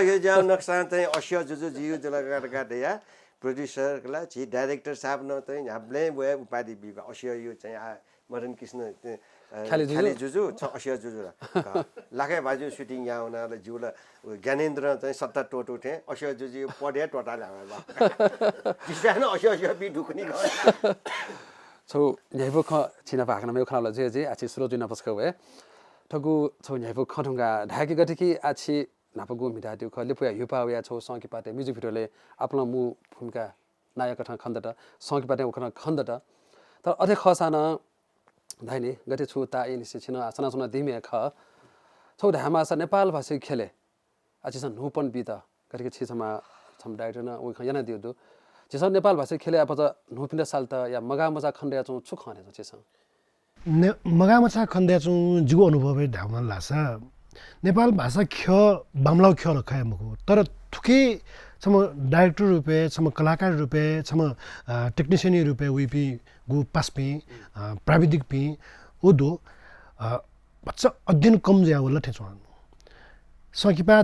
यो जाउ नक्सा चाहिँ 80 जुजु जिउ जलगा दया प्रोड्युसरला छि डाइरेक्टर साहब न चाहिँ हामीले वे उपाधि बिबा 80 यो चाहिँ मदन कृष्ण खाली जुजु 80 जुजु लाखे बाजु सुटिङ यहाँ हुनाले जिउला ज्ञानेन्द्र चाहिँ 70 टोटो थे 80 जुजु पढे टोटा ल्यावा किसान 80 बि ढुकनी छौ न्याइबो ख छिना भाखना मे खनाला जे जे आछि सुरज न पस्क वे ठगु छौ न्याइबो खठुंगा ढाकी गटिकी आछि नापगु मिटा त्यो ख लेपुया युपा या छौ संकी पाटे म्युजिक भिडियोले आफ्नो मु भूमिका नायक ठन खन्दट संकी पाटे उखन खन्दट तर अधे खसान धाइने गटे छु ता इनिसे छिन आसना सुना दिमे ख छौ धामा स नेपाल भाषा खेले आछि सन नुपन बिता गटिके छिसमा छम डाइरेक्टर न उ खयाना दिउ दु जिस नेपाल भाषा खेले आपत नुपिन साल त या मगा मजा खण्डया छु छु खने छिस मगा मजा खण्डया छु जिगु अनुभव धाउन लासा नेपाल भाषा ख बामलाउ ख रखाय मको तर थुके सम डाइरेक्टर रुपे सम कलाकार रुपे सम टेक्निशियन रुपे विपी गु पासपी प्राविधिक पी उदो बच्चा अध्ययन कम ज्या होला ठेछो सकिपा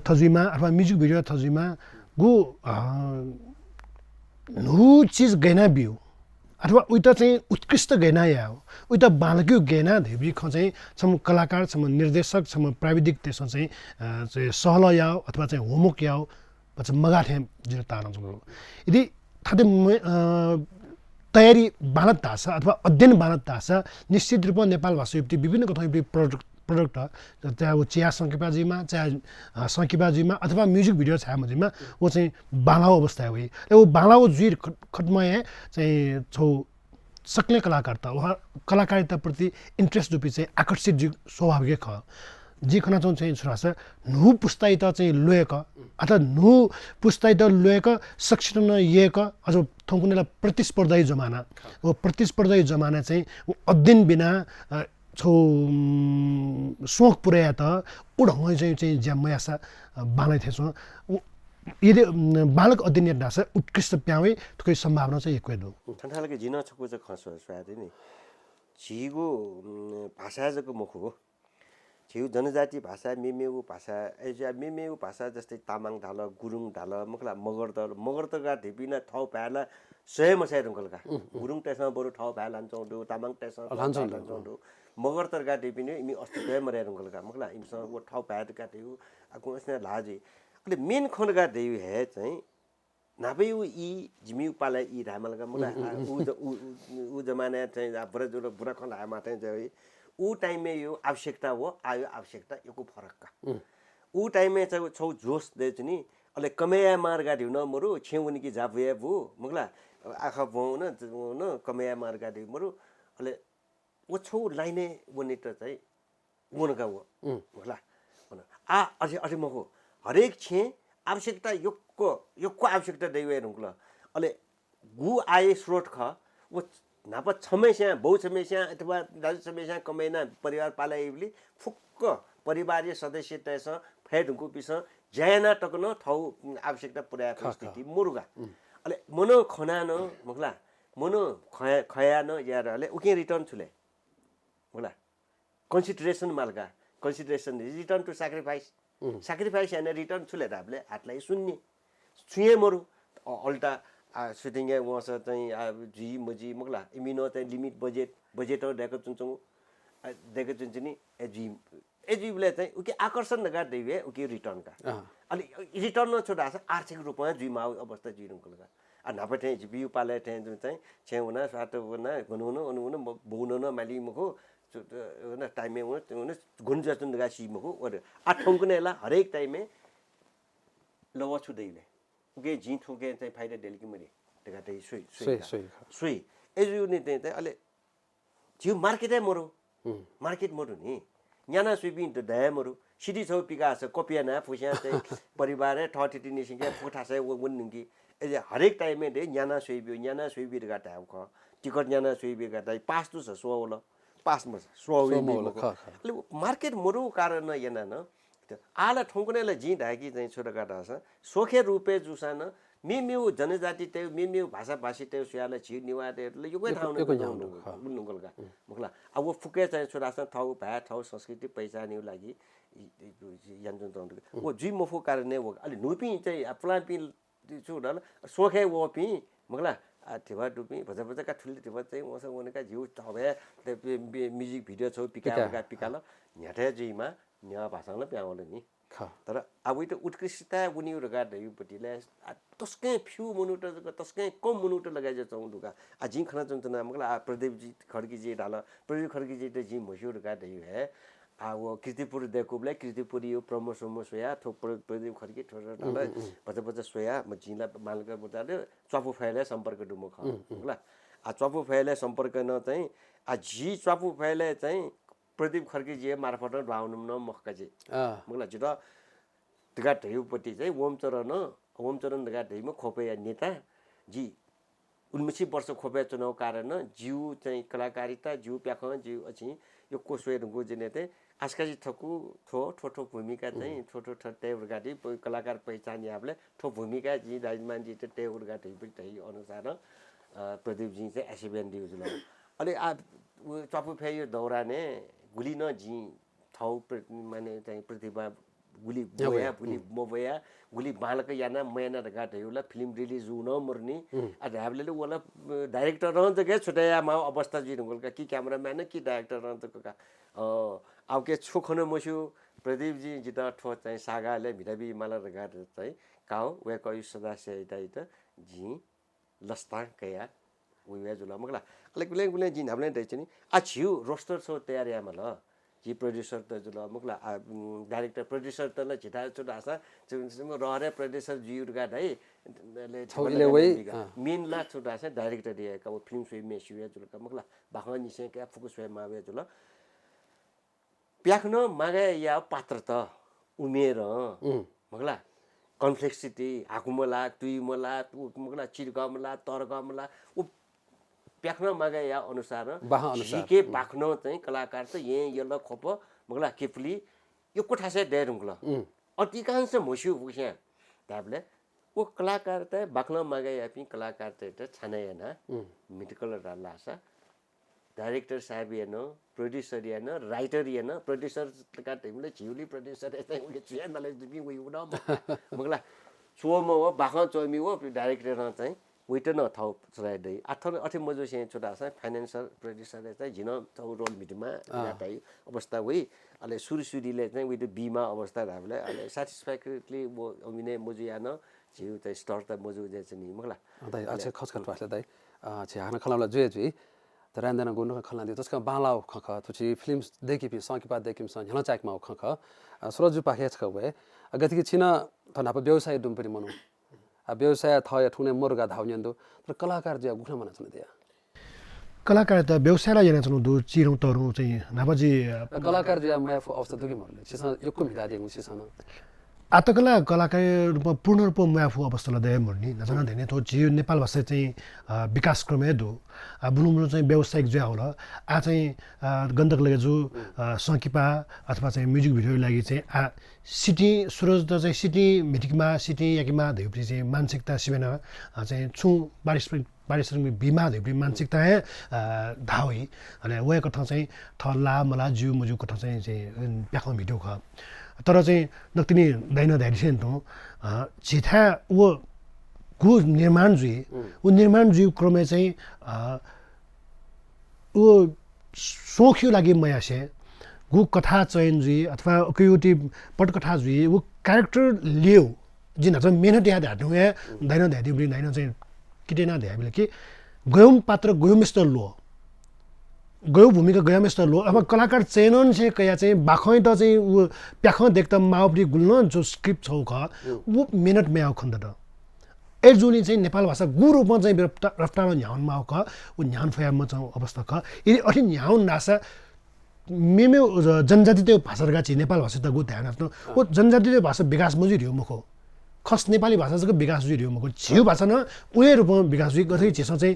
थजुइमा अथवा म्युजिक भिडियो थजुइमा गु नु चीज गैना बिउ अथवा उइता चाहिँ उत्कृष्ट गैना या हो उइता बालक्यु गैना धेबी ख चाहिँ सम कलाकार सम निर्देशक सम प्राविधिक त्यसो चाहिँ सहल या अथवा चाहिँ होमवर्क या बच्चा मगाथे जिरो ताना जुगु यदि थाते तयारी बालत दासा अथवा अध्ययन बालत दासा निश्चित रूपमा नेपाल भाषा युक्ति विभिन्न कथायुक्ति प्रोडक्ट चाहे वो चिया संकेपाजीमा चाहे संकेपाजीमा अथवा म्युजिक भिडियो छाया मजिमा वो चाहिँ बालाउ अवस्था हुई वो बालाउ जुई खटमय चाहिँ छौ सक्ने कलाकार त वहाँ कलाकारिता प्रति इन्ट्रेस्ट रुपी चाहिँ आकर्षित स्वाभाविक ख जी खना चाहिँ सुरास नु पुस्ताइ त चाहिँ लोयक अथवा नु पुस्ताइ त लोयक सक्षम न येक अझ थौकुनेला प्रतिस्पर्धी जमाना वो प्रतिस्पर्धी जमाना चाहिँ अध्ययन बिना छौ सोख पुर्याए त उडङ चाहिँ ज्यामयासा बालै थिएछ यदि बालक अध्ययन दास उत्कृष्ट प्यावे थुकै सम्भावना चाहिँ एक दो ठन्ठालके जिन छको चाहिँ खसो स्वादे नि झिगो भाषा जको मुखु हो झिउ जनजाति भाषा मेमेउ भाषा एजा मेमेउ भाषा जस्तै तामाङ ढाल गुरुङ ढाल मखला मगरतगा ढिपिना ठाउँ पाला सय मसाइ रंगलका गुरुङ टेसमा बरु ठाउँ पाला लान्छौँ दु तामाङ टेसमा लान्छौँ दु मगरतगा ढिपिने इमी अस्तित्व मरे रंगलका मखला इमसँग वो ठाउँ पाएका दिउ आगु अस्ने लाजे अले मेन खनगा दिउ हे चाहिँ नाबेउ इ जिमिउ पाला इ रामलगा मखला उ जमाना चाहिँ बरा जुल बुरा खन आमा चाहिँ जइ ऊ टाइम में यो आवश्यकता हो आयो आवश्यकता योको फरक का ऊ टाइम में चाहिँ छौ जोश दे चाहिँ अले कमेया मार गाडी न मरु छेउनी कि जाबे भु मगला आखा भौ न कमेया मार गाडी मरु अले वो छौ लाइने बने त चाहिँ गुणका हो मगला आ अझै मको हरेक छे आवश्यकता योको आवश्यकता दैवे रुंगला अले गु आए स्रोत ख वो नापा समस्या बहु समस्या अथवा दाजु समस्या कमेना परिवार पालाइबली फुक्क परिवारीय सदस्यतासँग फेडको पिस ज्याना टक्न ठाउँ आवश्यकता पुर्याएको स्थिति मुरुगा अले मनो खनान मगला मनो खयान यारले उके रिटर्न छुले मगला कन्सिडरेसन मालका consideration return to sacrifice and return छुले हामीले हातलाई सुन्ने छुए मरु अल्टा सुटिङ वहाँ चाहिँ जी मजी मगला इमिनो चाहिँ लिमिट बजेट देखो चुन्छौँ देखो चुन्छ नि एजीले चाहिँ उके आकर्षण नगा देवे उके रिटर्न का अलि रिटर्न न छोड़ा आर्थिक रूपमा जुइमा अवस्था जिरुको लगा आ नापे चाहिँ बिउ पाले चाहिँ छेउना सातो वना गुनुन बौन न माली मको न टाइम में न गुन जस्तन नगा सी मको और आठौं कुनेला हरेक टाइम में लव छु देले उके जी थुके चाहिँ फाइदा डेली कि मैले टेका टे सुई एजु नि चाहिँ अले जिउ मार्केटै मरु मार्केट मरु नि न्याना सुइबि त दया मरु सिटी छौ पिकास कोपियाना फुसिया चाहिँ परिवार ठटिटी निसिके फुठासे वन्निंगी एजे हरेक टाइममे दे न्याना सुइबि गाटा ख टिकट न्याना सुइबि गाटा पास तु छ सोवल पास म सोवि ले मार्केट मरु कारण येना न आला ठोंकुनेले जी धाकी चाहिँ छोरा गाटा छ सोखे रुपे जुसान मिमिउ जनजाति ते मिमिउ भाषा भाषी ते सुयाले छि निवादेले यो ठाउँ बुन्नुगलका मुखला अब वो फुके चाहिँ छोरा छ ठाउँ भा ठाउँ संस्कृति पहिचानिउ लागि यान्जन त वो जी मफु कारणले वो अलि नुपि चाहिँ प्लापि छुडल सोखे वपि मुखला थिवा डुपि भजा ठुली थिवा चाहिँ मसँग उनका जिउ तबे म्युजिक भिडियो छौ पिकाल न्याठे जिमा न्या भाषाले प्याउले नि तर अब त उत्कृष्टता उनीहरु गाडैपटिले तस्कै फ्यु मिनेट तस्कै कम मिनेट लगाइ जाउँ दुका आ जी खना चुन्तना मगला प्रदीप जी खड्गी जी डाला प्रदीप खड्गी जी त जी मशहूर गाडै है आ वो कीर्तिपुर देखुबले कीर्तिपुर यो प्रमोशन सोया थो प्रदीप खड्गी ठोर डाला बच्चा सोया म जिला मालका बुताले चपु फाइले सम्पर्क दुमो ख मगला आ चपु फाइले सम्पर्क न चाहिँ आ जी चपु फाइले चाहिँ प्रदीप खड्गी जी मार्फत ढाउनु न मखकाजी मगला जित तगा ढेउपट्टि चाहिँ ओमचरण तगा ढेउमा खोपे नेता जी 19 वर्ष खोपे चुनाव कारण जिउ चाहिँ कलाकारिता जिउ प्याख जिउ अछि यो कोसवेर गोजने ते आस्काजी ठकु ठोठो भूमिका चाहिँ ठोठो ठट्टे उर्गाटी कलाकार पहिचान याबले ठो भूमिका जी राजमान जी ते उर्गाटी पनि अनुसार प्रदीप जी चाहिँ एसिबियन दिउजुल अलि आ चपु फेयो दौराने गुली न जी ठाउँ माने चाहिँ प्रतिभा गुली मोबया गुली बालक याना मैना गाटैला फिल्म रिलीज हुन मर्नी आ ढाबले वाला डाइरेक्टर रहन्छ के छुटाया मा अवस्था जी ढंगलका की क्यामेराम्यान की डाइरेक्टर रहन्छ का अब के छोखन मसु प्रदीप जी जिता ठो चाहिँ सागाले भिडाबी माला गाट चाहिँ काउ वे कयु सदस्य इता जी लस्ता कया उयो जुल मगला गुले जी हामीले दै चाहिँ आ छिउ रोस्टर छौ तयार यामा ल जी प्रोड्युसर त जुल मगला डाइरेक्टर प्रोड्युसर त ल झिटा छोटा आसा रहरे प्रोड्युसर जी उर्गा है छौले वइ मेन ला छोटा आसा डाइरेक्टर दिएका वो फिल्म सुइ मेसिया जुल का मगला बाखन निसे के फोकस वे मावे जुल प्याख्न मागे या पात्र त उमेर मगला कम्प्लेक्सिटी हाकुमला तुइमला मगला चिरगमला तरगमला प्याख्न मागे या अनुसार के बाख्न चाहिँ कलाकार त यला खोप मगला केपली यो कोठासे डेरुङला अधिकांश मस्यु बुस्या ताबले वो कलाकार त बाख्न मागे या पि कलाकार त छानेना मेडिकल रालासा डाइरेक्टर साहब हेन प्रोड्युसर हेन राइटर हेन प्रोड्युसर का टिमले झिउली प्रोड्युसर चाहिँ उले चुयानले दिबी उयो न मगला सोम हो बाख्न चोमी हो डाइरेक्टर चाहिँ वेट न थाउ चलाइदै आथर अथे मजो से छोटा सा फाइनान्शियल प्रोड्युसर चाहिँ जिन थाउ रोल मिटमा याtai अवस्था वइ अले सुरसुरीले चाहिँ वेट बीमा अवस्था हामीले अले सटिस्फैक्टली वो अमिने मजो यान जिउ चाहिँ स्टार त मजो जे चाहिँ नि मगला दाइ अच्छा खचखट पासले दाइ छे हाना खलामला जुए जुइ तरान्दैन गुन खला दि तस्का बालाउ खख तुछि फिल्म्स देखि पि सकिपा देखिम स झला चाकमा खख सुरजु पाखे छ वे अगतिक छिन थनाप व्यवसाय दुम पनि मनु व्यवसाय थय ठुने मुर्गा धाउन्यन्दो तर कलाकार जे गुना मन छन दिया कलाकार त व्यवसायलाई yana छनु दु चिरौ तरु चाहिँ नाबाजी कलाकार जे म अवस्था दुकी मरले छिस यको मिला दिगु छिसन आतकला कलाकार रूपमा पूर्ण रूपमा म्याफु अवस्थालाई दय मर्नी नजान धेरै तो जियो नेपाल भाषा चाहिँ विकास क्रमे दु बुनुमुनु चाहिँ व्यावसायिक ज्या होला आ चाहिँ गन्धक लगे जो सकिपा अथवा चाहिँ म्युजिक भिडियो लागि चाहिँ आ सिटी सुरज त चाहिँ सिटी मिटिकमा सिटी याकिमा धेउप्री चाहिँ मानसिकता सिमेना चाहिँ छु बारिसरङ बिमा धेउप्री मानसिकता है धाउई अनि वे कथा चाहिँ थला मला जिउ मुजु कथा चाहिँ प्याखो भिडियो ख तर चाहिँ नक्तिनी दैन धाइसेन त छिथा वो गु निर्माण जुई क्रमे चाहिँ वो सोख्यो लागि मयासे गु कथा चयन जुई अथवा कयोटी पटकथा जुई वो क्यारेक्टर लियो जिन चाहिँ मेहनत याद हाट्नु या दैन धाइदि पनि दैन चाहिँ किटेना धाइबले कि गयम पात्र गयमस्तर लो गयो भूमिका गयामेस्टर लो अब कलाकार चयन से कया चाहिँ बाखै त चाहिँ उ प्याख देख्दा माउप्री गुल्न जो स्क्रिप्ट छौ ख वो मेहनत में आउ खन्द एजुनी चाहिँ नेपाल भाषा गु रूपमा चाहिँ रफ्तार न्याउनमा क उ न्याउन फयाममा चाहिँ अवस्था ख यदि अठि न्याउन नासा मेमे जनजाति त्यो भाषाका चाहिँ नेपाल भाषा त गु ध्यान राख्नु ओ जनजाति त्यो भाषा विकास मजु रिउ मखो खस नेपाली भाषा चाहिँ विकास जु रिउ मखो छिउ भाषा न उयो रूपमा विकास जु गथे छिस चाहिँ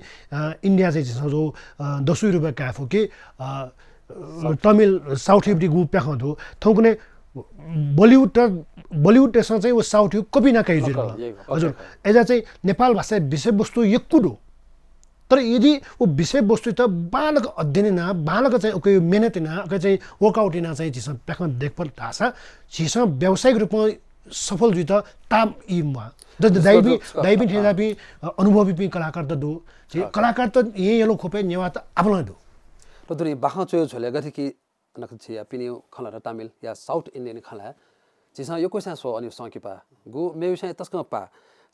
इन्डिया चाहिँ छिस जो 10 रुपैयाँ काफो के तमिल साउथ इफ्टी गु प्याखौ दु थौ कुनै बलिउड देशमा चाहिँ वो साउथ यु कपि न काइ जिरो हजुर एजा चाहिँ नेपाल भाषा विषयवस्तु यक्कुडो तर यदि वो विषयवस्तु त बालक अध्ययन न बालक चाहिँ ओके मेहनत न ओके चाहिँ वर्कआउट न चाहिँ जिस प्याखमा देखभाल भाषा जिस व्यावसायिक रूपमा सफल जुइ त ताम इमा द दाइबी ठेजापि अनुभवी पि कलाकार त दु कलाकार त येलो खोपे नेवा त आपला दु र दुरी बाखा चोयो झोले गथे कि नखछि पिनियो खला र तमिल या साउथ इंडियन खला जिसा यो कोसा सो अनि संकिपा गु मेउसा तस्क पा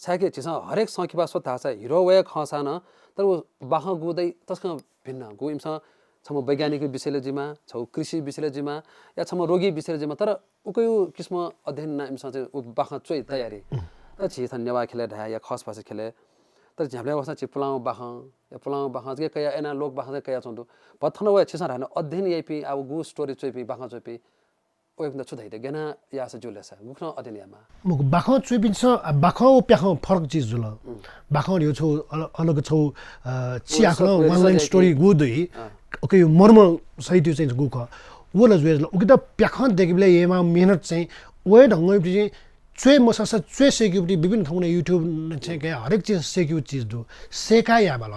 छाके जिसा हरेक संकिपा सो थासा हिरो वे खसा न तर वो बाखा गुदै तस्क भिन्न गु इमसा छम वैज्ञानिक विषयले जिमा छौ कृषि विषयले जिमा या छम रोगी विषयले जिमा तर उकयो किस्म अध्ययन न इमसा चाहिँ उ बाखा चोइ तयारी त छि धन्यवाद खेले ढा या खस भाषा खेले तर झ्याम्ले वसा छि पुलाउ बाखा या पुलाउ बाखा के कया एना लोक बाखा कया चंदु पथन व छिसा रहन अध्ययन यपि अब गु स्टोरी चोइपि बाखा चोइपि ओ एकदम छुदैते गेना या से जुलेसा गुखन अध्ययन यामा मग बाखा चोइपिन छ बाखा ओ प्याखा फरक चीज जुल बाखा यो छौ अलग छौ चियाखला वन लाइन स्टोरी गु दुई ओके मर्म सही त्यो चाहिँ गु ख वला जुल ओके त प्याखा देखिबले येमा मेहनत चाहिँ वे ढंग चाहिँ चुए मसा चुए सेक्युरिटी विभिन्न ठाउँमा युट्युब चाहिँ के हरेक चीज सेक्यु चीज दु सेका या बल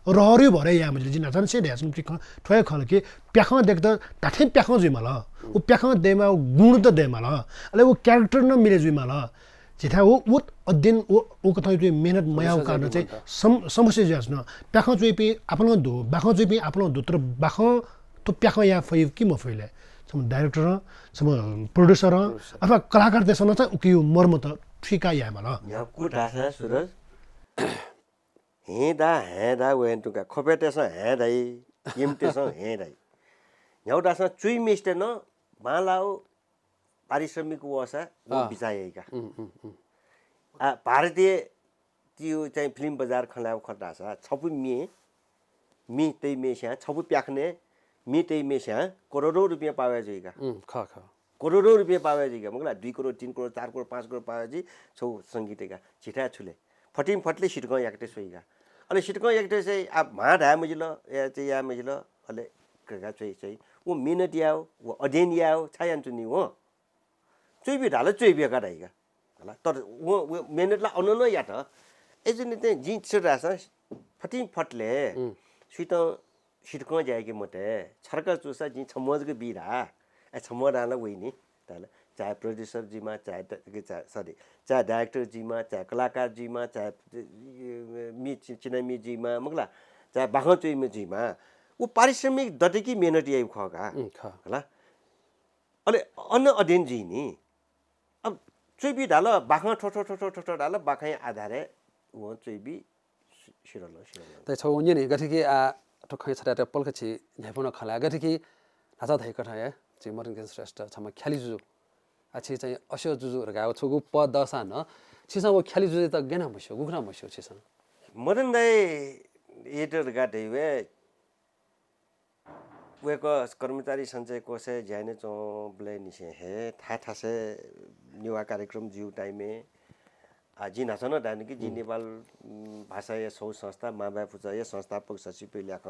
रहरु भरे या मजले जिना जन से ढ्यासन ठोय खल के प्याखा देख्दा ताठे प्याखा जुइ मल उ प्याखा देमा गुण त दे मल अले उ क्यारेक्टर न मिले जुइ मल जिथा उ अध्ययन उ कथा त्यो मेहनत मयाउ गर्न चाहिँ समस्या जस्न प्याखा जुइ पि आफ्नो दु बाखा जुइ पि आफ्नो दु तर बाखा तो प्याखा या फइ कि म फइले सम डाइरेक्टर सम प्रोड्युसर अथवा कलाकार देसन चाहिँ उकियो मर्म त ठिका या मल यहाँ कुटा छ सुरज हेदा वेन टुका खोपेटेस हेदाइ यमटेस हेदाइ न्याउटास चुइ मिस्टे न मालाउ पारिश्रमिक वसा वो बिचाएका भारतीय त्यो चाहिँ फिल्म बजार खलाउ खटासा छपु मी तै मेस्या छपु प्याख्ने मी तै मेस्या करोडौं रुपैयाँ पावे जइका करोडौं रुपैयाँ पावे जइका मगला 2 करोड 3 करोड 4 करोड 5 करोड पावे जी छौ संगीतका छिटा छुले फटिम फटले सिटको याक्टे सोइगा अले सिटको याक्टे चाहिँ अब मा ढा मजिलो या चाहिँ या मजिलो अले कगा चाहिँ वो मिनट याओ वो अध्ययन याओ छायान चुनी हो चुइबी ढाल चुइबी गडाइगा होला तर वो मिनटला अनन या त एजनी चाहिँ जी छिरास फटिम फटले सुत सिटको जाएकी मते छर्का चुसा जी छमजको बिरा ए छमडाला वइनी तले चाहे प्रोड्युसर जीमा चाहे चाहे डाइरेक्टर जीमा चाहे कलाकार जीमा चाहे मी चिनामी जीमा मगला चाहे बाखा चुइमे जीमा वो पारिश्रमिक दटेकी मेहनत यही खगा होला अले अन्न अध्ययन जी नि अब चुइबी ढाल बाखा ठो ढाल बाखै आधारे वो चुइबी सिरल त छौ नि नि गथे कि आ ठोखै छटा पल्कछि झ्यापुन खला गथे कि हाजा धै कठा या चाहिँ मरन श्रेष्ठ छम ख्याली जुजु अछि चाहिँ अस्यो जुजु रगाउ छगु प दशा न छिसा वो ख्याली जुजु त गेना मस्यो गुखना मस्यो छिसा मदन दाइ एटर गाटे वे वेको कर्मचारी सञ्चय कोष ज्याने चो ब्ले निसे हे था से निवा कार्यक्रम जिउ टाइमे जी नासन दान कि जी नेपाल भाषा या सौ संस्था माबा पुचा या संस्थापक सचिव ल्याख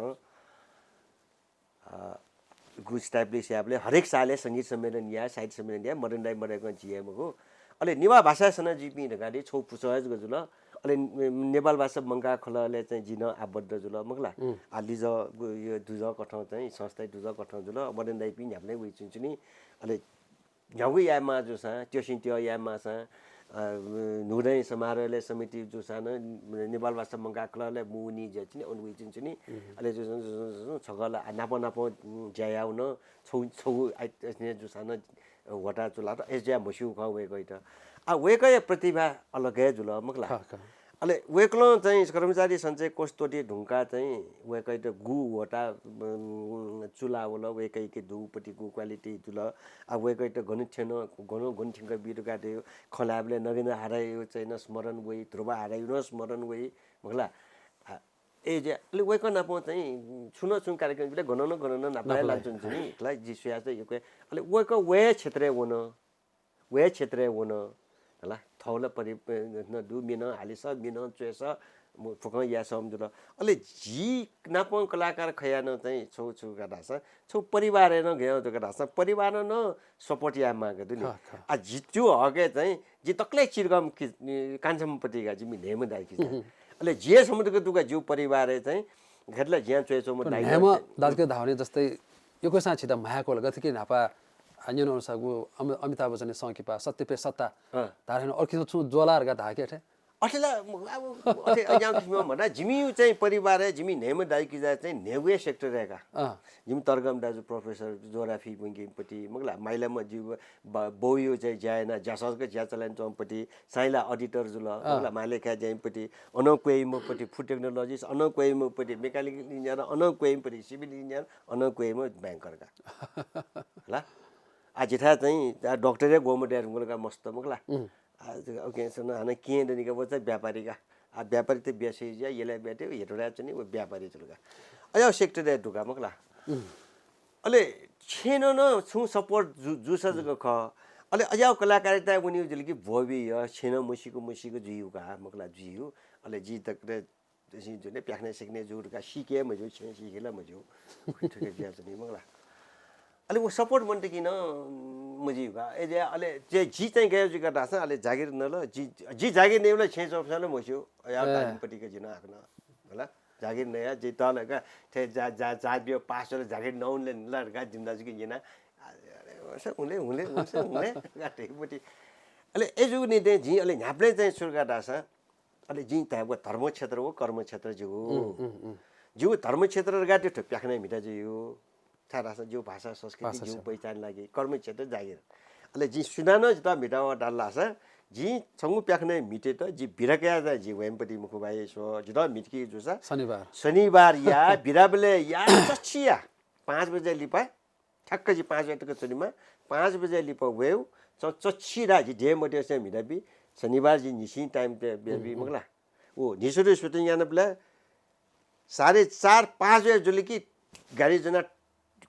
गु स्टाब्लिश याबले हरेक साले संगीत सम्मेलन या साहित्य सम्मेलन या मदन दाइ मरेको जिएम हो अले निवा भाषा सन जिपी नगाडी छौ पुचज गजुल अले नेपाल भाषा मंगा खलले चाहिँ जिन आबद्ध जुल मगला आलिज यो दुज कठ चाहिँ संस्था दुज कठ जुल मदन दाइ पिन हामीले उ चिन्चुनी अले झगु यामा जुसा त्यो सिन त्यो यामा सा नुदै समारोहले समिति जुसान नेपाल भाषा मंगा खलले मुनी जे चाहिँ अनु चिन्चुनी अले जो छगला नापो ज्यायाउन छौ जुसान वटा चुला त एज्या मस्यु ख वेकै त आ वेकै प्रतिभा अलगै जुल मगला अले वेक्लो चाहिँ कर्मचारी सञ्चय कोष तोटी ढुङ्गा चाहिँ वेकै त गु वटा चुला होला वेकै के दुपट्टि गु क्वालिटी चुला आ वेकै त गनु थिएन गनु गन्ठिङका बिरु काट्यो खलाबले नगेन्द्र हारायो चाहिँ न स्मरण वही ध्रुव हारायो न स्मरण वही मगला ए जे अले वेक नापो चाहिँ छुन छुन कार्यक्रमले गणन नापाय लान्छन् नि लाई जिसुया चाहिँ यो अले वेक वे क्षेत्र हुन होला थौला परि न दु मिन हाली सब मिन चेस फुक या समजुल अले जी नापो कलाकार खयान चाहिँ छौ छु गदास छौ परिवार न गयो त गदास परिवार न सपोर्ट या मागे दुनि आ जित्यो हगे चाहिँ जि तक्ले चिरगम कान्छम पतिगा जिमि नेम दाइकी अले जे समुद्रको दुगा जिउ परिवार चाहिँ घरला ज्या चेसो म दाइ हेम दाजके धाउने जस्तै यो कोसा छिदा मायाको गथे कि नापा अन्य अनुसारको अमिताभ बच्चन सकिपा सत्य पे सत्ता तारेन अर्किसो छु जोलारगा धाके थे अठेला अब अठे अजाम भन्दा जिमी चाहिँ परिवार जिमी नेम दाइकी जा चाहिँ नेवे सेक्टर रहेका जिमी तरगम दाजु प्रोफेसर जोग्राफी बंगीपट्टि मगला माइलामा जीव बोयो चाहिँ ज्याएन जाससको ज्या चलान चौपट्टि साइला अडिटर जुल मगला मालेका ज्यापट्टि अनक्वेमपट्टि फुड टेक्नोलोजिस्ट अनक्वेमपट्टि मेकानिकल इन्जिनियर अनक्वेमपट्टि सिभिल इन्जिनियर अनक्वेम ब्याङ्करका ल आ जिथा चाहिँ डक्टरै गवर्नमेन्ट एडमिनका मस्त मगला ओके सुन हाने के दनिका बच्चा व्यापारी का आ व्यापारी ते बेसी जा येले बेटे हेटोरा चाहिँ वो व्यापारी चलगा अया सेक्टर दे दुगा मगला अले छेन न छु सपोर्ट जुसा जग ख अले अया कलाकारिता उनी जलकी भोबी य छेन मुसीको जियुगा मगला जियु अले जी तक रे जसी जने प्याख्ने सिक्ने जुरका सिके मजो छे सिकेला मजो ठिकै ज्या चाहिँ मगला अले वो सपोर्ट मनते किन मजी भा ए जे अले जे जी चाहिँ गयो जी गर्दा छ अले जागिर न ल जी जागिर नेउले छेस अप्सन मस्यो या तालिमपट्टि के जिन आखन होला जागिर नया जे तलका थे जा बियो पासले जागिर नउनले लडका जिम्दाजी के जिना हुले गाटेपट्टि अले एजु नि दे जी अले न्याप्ले चाहिँ सुर गर्दा छ अले जी ताको धर्म क्षेत्र हो कर्म क्षेत्र जो धर्म क्षेत्र गाटे ठप्याख्ने मिटा जो थाहा जो भाषा संस्कृति जो पहिचान लागि कर्म क्षेत्र जागिर अले जी सुनान त मिटावा डाल्ला छ जी छंगु प्याख्ने मिटे त जी बिरकया जा जी वेमपति मुखबाई सो जिद मिटकी जुसा शनिबार या बिराबले या चछिया 5 बजे लिपा ठक्क जी 5 बजे तक चनिमा 5 बजे लिपा वेव चछिरा जी डे मटे से मिडाबी शनिबार जी निसी टाइम पे बेबी मगला ओ निसुरे सुटिङ यान बले 4:30 5 बजे जुलिकी गाडी जना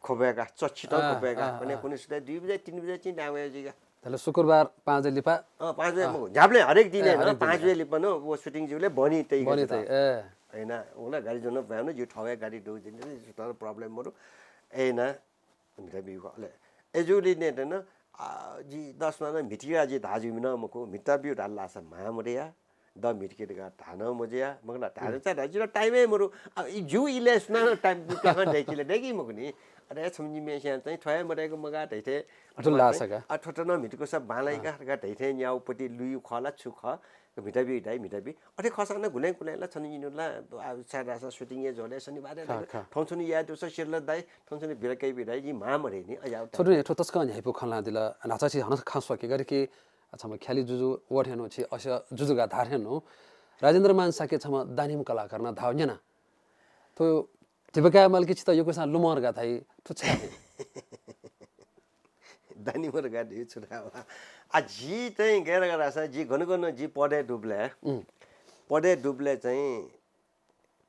खोबेगा चछिटा खोबेगा भने कुनै सुदा 2 बजे 3 बजे चाहिँ आवे जीगा तले शुक्रबार 5 बजे लिपा 5 बजे झाप्ले हरेक दिन हैन 5 बजे लिपा न वो सुटिङ जुले बनी तै हैन होला गाडी जन भएन जो ठवे गाडी दो दिन तर प्रब्लम मरु हैन मिटा बिउ ले एजुली ने न जी 10 मा न मिटिया जी धाजु मिन मको मिटा बिउ डाल्ला छ मामरिया द मिटके गा थाना मजिया मगला थाना छ राजिलो टाइमै मरु जु इलेस न टाइम बिका देखिले देखि मगनी अरे छमजी मेसिया चाहिँ ठय मरेको मगा दैथे जुल्ला सका ठट न मिटको सब बालाइका गा दैथे न्याउपट्टि लुयु खला छुख मिटाबी अरे खसाना गुले गुलेला छन इनुला सारासा सुटिङ जोले शनिबार ठौछुनी या दुस शिरल दाइ ठौछुनी बिरकै बिराइ जी मामरे नि अया छोटो एठो तस्क हेपु खला दिला नाचा छि हन खास सके गरे कि छम ख्याली जुजु वठेनो छि अस जुजुगा धारेनो राजेन्द्र मान साके छम दानिम कलाकार न धावन्यना तो तिबका मलकी छि त यो कोसा लुमर गा थाइ ठुछा दानिमर गा दिउ छुरावा आ जी चाहिँ गेर गरास जी गन जी पढे डुब्ले चाहिँ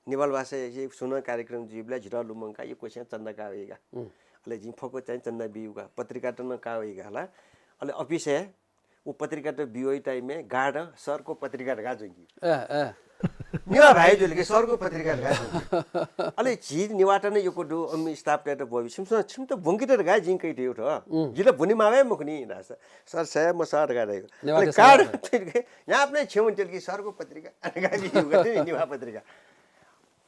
नेपाल भाषा ये सुन कार्यक्रम जीवले झिरा लुमंका यो क्वेशन चन्दा का होइगा अले जी फको चाहिँ चन्दा बिउगा पत्रिका त न का होइगा हला अले अफिस है वो पत्रिका त बिओई टाइम में गार्ड सर को पत्रिका गा जोंगी निवा भाइ जोले के सर को पत्रिका गा अले जी निवाटन यो को दु अमि स्टाफ टेट बोबी सिम त बुंकी त गा जिङ कइटे उठ जिले बुनी मावे मुखनी रास सर सय म सर गा रे अले कार्ड यहाँ अपने छेउन चल की सर को पत्रिका गा बिउगा निवा पत्रिका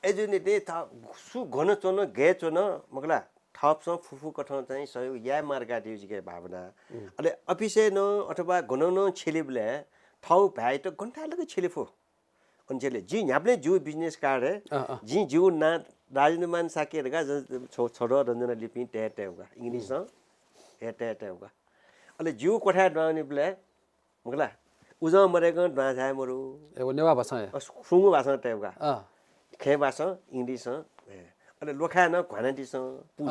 एजुनिटी था सु घन चोन गे चोन मगला थपस फुफु कठन चाहिँ सहयोग या मार्गा दिउजिके भावना अले अफिसे न अथवा घन छेलिबले थौ भाइ त घण्टा लगे छेलिफो अनचेले जी न्याप्ले जु बिजनेस कार्ड है जी जु ना राजेन्द्र मान साकेर गा छोडो रञ्जना लिपि टेटे होगा इंग्लिश न टेटे होगा अले जु कोठा डाउने ब्ले मगला उजं मरेको ढाँझाए मरु एगो नेवा भाषा है सुँगु भाषा टाइपका अँ खे भाषा इङ्ग्लिस अनि लोखा न घनाटीसँग पुस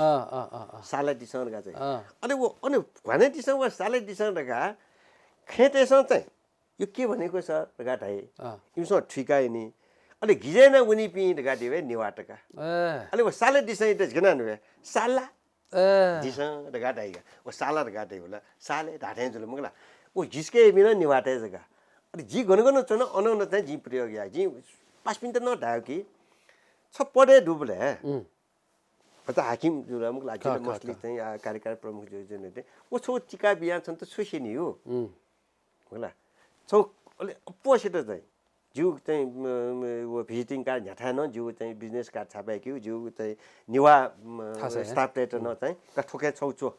सालाटीसँग चाहिँ अनि वो अनि घनाटीसँग वा सालाटीसँग रका खेतेसँग चाहिँ यो के भनेको छ रका ढाइ इमसँग ठिकाइ नि अनि घिजेन उनी पि रका दिवे निवाटका अनि वो सालाटीसँग त झगना नभए साला दिसँग रका ढाइगा वो साला रका ढाइ होला साले ढाठे जुल मगला वो झिस्के बिना निवाटे जगा अनि जी गनगन छ न अनौन चाहिँ जी प्रयोग या जी पाँच मिनट न ढायो कि सब पढे डुबले त हाकिम जुरामुक लागि मसली चाहिँ कार्यकारी प्रमुख जो जुन वो छौ टिका बिहान छन् त सुसी नि हो होला छौ अलि अपोसिट चाहिँ जिउ चाहिँ वो भिजिटिङ कार्ड झ्याठा न जिउ चाहिँ बिजनेस कार्ड छापाएको जिउ चाहिँ निवा स्टाफ लेटर न चाहिँ ठोके छौ चो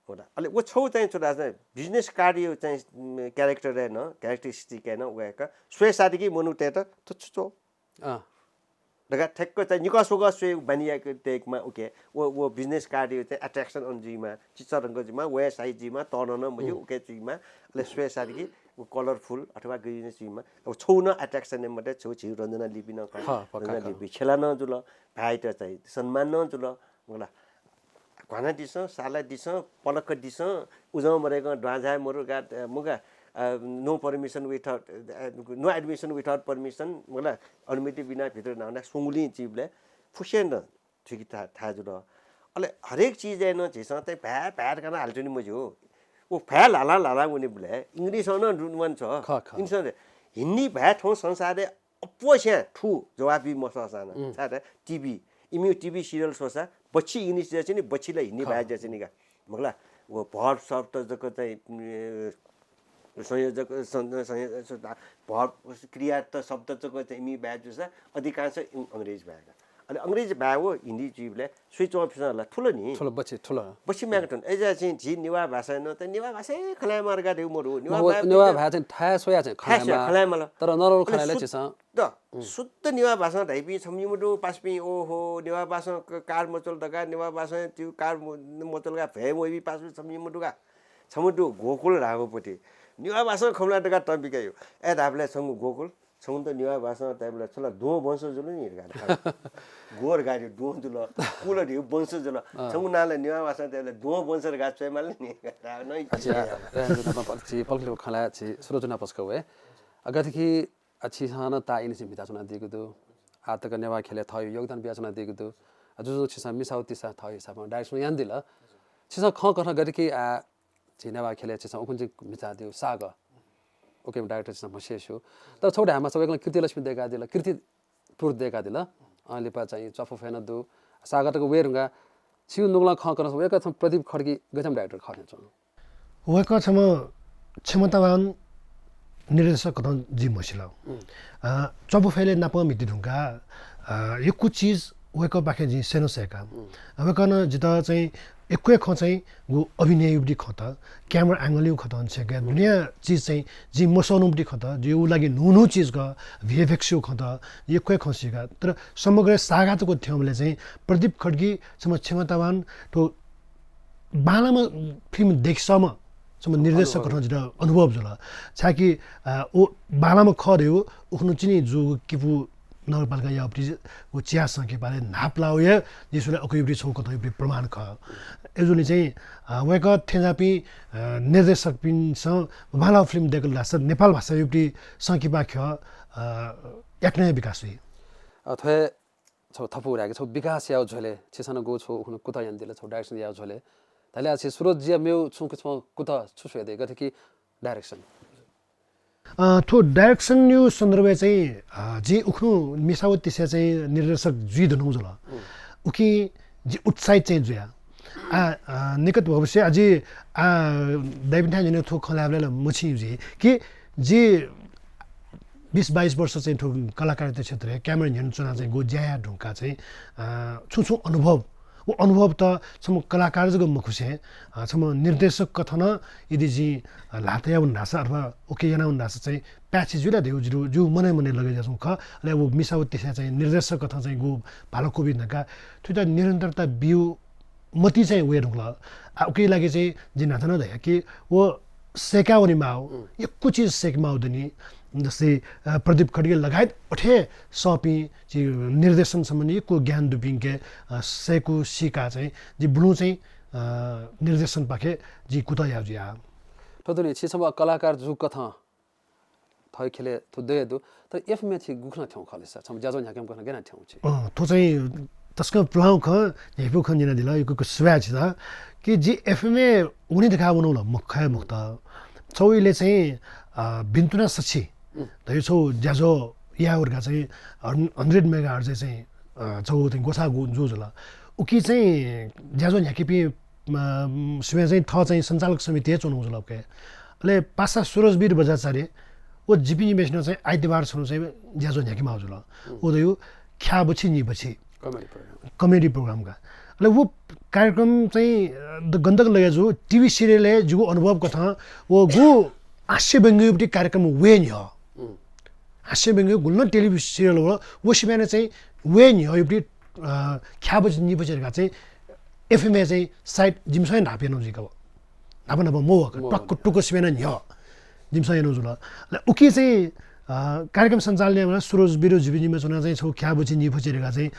होला अलि वो छौ चाहिँ छोरा चाहिँ बिजनेस कार्ड यो चाहिँ क्यारेक्टर हैन क्यारेक्टरिस्टिक हैन उका स्वे सादिकी मनु टेट त छो दगा ठेक्क चाहिँ निकसोगा स्वे बनिएको टेकमा ओके वो बिजनेस कार्ड यो चाहिँ एट्र्याक्सन अनजीमा चिचरङ्गजीमा वे साइजीमा तर्न मजु ओके जीमा ले स्वे सादिकी वो कलरफुल अथवा ग्रीन जीमा अब छौ न एट्र्याक्सन मात्रै छौ छि रञ्जना लिपि न रञ्जना लिपि खेला न जुल भाइ त चाहिँ सम्मान न जुल होला घना दिस साला दिस पलक दिस उजौ मरेको ढाँझा मुरुगा मुगा no permission without no admission without permission मलाई अनुमति बिना भित्र नआउँदा सुङ्गुली जीवले फुसेन ठिक थाहा जुल अहिले हरेक चिज हेर्नु झिसँग चाहिँ भ्या भ्याट गर्न हाल्छु नि मजु हो ऊ फ्याल हाला उनी बोले इङ्ग्लिस न मन छ इङ्ग्लिस हिन्दी भ्या ठाउँ संसारले अपोस्या ठु जवाबी मसाना साथ टिभी इम्यू टिभी सिरियल सोचा बच्ची इंग्लिश जैसे नहीं बच्चीला हिंदी भाषा जैसे नहीं का मगला वो बहुत शब्द जगह चाहिँ संयोजक बहुत क्रिया त शब्द जगह चाहिँ इमी भाषा जैसा अधिकांश अंग्रेज भाषा अनि अंग्रेज भाषा हो हिंदी जीवले स्विच अफिसरलाई ठुलो नि बच्ची म्यागटन एजा चाहिँ जी निवा भाषा न त निवा भाषा खलाय मार्गा देउ मरु निवा भाषा चाहिँ थाहा सोया चाहिँ खलायमा तर नरल खलायले चाहिँ त शुद्ध निवा भाषा ढाइपी छम्युमुडु पासपी ओहो निवा भाषा कार मचल दगा निवा भाषा त्यो कार मचलगा भे मोबी पासपी छम्युमुडुगा छमुडु गोकुल रागोपति निवा भाषा खमला दगा टपिकायो ए धाबले छंगु गोकुल छौं त निवा भाषा टाइपले छला दो वंश जुल नि हेरगा गोर गाडी दो जुल कुल दिउ वंश जुल छौं नाले निवा भाषा टाइपले दो वंश गा छैमाल नि नै अच्छा पल्किलो खला छि सुरजना पस्को है अगादेखि अच्छी सान ताइन से मिता सुना दिएको दु आतक नेवा खेले थयो योगदान बिया सुना दिएको दु जुजु छिसा मिसाउती सा थयो हिसाबमा डाइरेक्सन यान दिला छिसा ख गर्न गरेकी आ छिनेवा खेले छिसा उकुन चाहिँ मिता दियो साग ओके डाइरेक्टर छिसा मसेसु तर छोडे हामा सबैको कृति लक्ष्मी देखा दिला कृति टुर देखा दिला लिपा चाहिँ चफो फेन दु सागरको वेरुगा छिउ नुगला ख गर्न वेका छ प्रदीप खड्गी गजम डाइरेक्टर खर्ने छ वेका छम क्षमतावान निर्देशक कथन जी मसिला चबो फेले नाप मिति ढुंगा यो कुछ चीज वेको बाखे जी सेनो सेका वेकन जिता चाहिँ एकै ख चाहिँ गु अभिनय उब्डी खत क्यामेरा एंगल यु खत छ के दुनिया चीज चाहिँ जी मसौन उब्डी खत जो लागि नुनु चीज ग भिएफएक्स खत एकै खसिका तर समग्र सागातको थ्यमले चाहिँ प्रदीप खड्गी क्षमतावान तो बालामा फिल्म देखसम सम निर्देशक कथन जिता अनुभव जुल छाकि ओ बालामा खर्यो उखनु चिनी जो किपु नगरपालिका या अपि वो चिया संके बारे नाप्लाउ या जिसले अकुइब्री छौ कतै प्रमाण ख एजुनी चाहिँ वेक थेजापि निर्देशक पिन स बाला फिल्म देखल लास नेपाल भाषा युक्ति संकिपा ख एकनै विकास हुई अथवा छौ थपु राके छौ विकास याउ झले छिसन गो छौ उखनु कुता यान दिले छौ डाइरेक्सन याउ झले तले अछि सुरज जी मेउ छुक छ कुता छुसु दे गथे कि डाइरेक्सन थो डाइरेक्सन न्यू सन्दर्भ चाहिँ जे उखनु मिसावती से चाहिँ निर्देशक जी धनु जला उकी जे उत्साहित चाहिँ जुया निकट भविष्य अझै दैबिन्था जने थो खलाबले मछि जी कि जे 20-22 वर्ष चाहिँ थो कलाकारिता क्षेत्र क्यामेरा हेर्न चुना चाहिँ गो ज्या ढुंका चाहिँ छु अनुभव वो अनुभव त सम कलाकार जग मखुसे सम निर्देशक कथन यदि जी लातया उन्नास अथवा ओके याना उन्नास चाहिँ प्याच जुला देउ जु मनै लगे जसम ख ले वो मिसावती चाहिँ निर्देशक कथन चाहिँ गो भालो कोबी नका त्यो त निरन्तरता बिउ मति चाहिँ वे ढुङ्ला ओके लागि चाहिँ जिन हात नदै कि वो सेकाउने माओ एकको चीज सेकमा हुँदैन जस्तै प्रदीप खड्गे लगायत अठे सपी जी निर्देशन सम्बन्धी को ज्ञान दुपिङके सेकु सिका चाहिँ जी ब्लू चाहिँ निर्देशन पाखे जी कुता याउ आ ठोदुनी छिसम कलाकार जु कथा थै खेले थुदे दु त एफ में छि गुखना ठौ खलेस छम ज्याजो न्याकेम गर्न गेना ठौ छि तो चाहिँ तस्का प्लाउ ख हेपु खन्जिना दिला यो को स्व्याच छ कि जी एफ में उनी देखा बनाउ ल मखय मुक्त छौइले चाहिँ बिन्तुना सछि त यो ज्याजो याउरका चाहिँ 100 मेगाहर्ज चाहिँ छौ चाहिँ गोसा जो जला उकी चाहिँ ज्याजो न्याकेपी स्वे चाहिँ थ चाहिँ सञ्चालक समिति चुनाउ जला के ले पासा सुरजवीर बजाचार्य वो जिपिनी मेसना चाहिँ आइतबार छनु चाहिँ ज्याजो न्याकेमा जुल ओ यो ख्या बछि नि बछि कमेडी प्रोग्राम का ले वो कार्यक्रम चाहिँ द गन्दक लगे जो टीवी सीरियल है जो अनुभव कथा वो गो हास्य व्यङ्ग्य कार्यक्रम वे नि हो हास्य व्यङ्ग्य गुल्न टेलिभिजन सिरियल हो वो सिमाने चाहिँ वे नि हो एउटी ख्या बछि नि बछि का चाहिँ एफएम चाहिँ साइड जिमसै नापेन जिको नापन मो टक्क टुको सिमाने नि हो जिमसै न जुल ल उकी चाहिँ कार्यक्रम सञ्चालन सुरज बिरो जिबिनीमा चुना चाहिँ छौ ख्या बछि नि बछिरहेका चाहिँ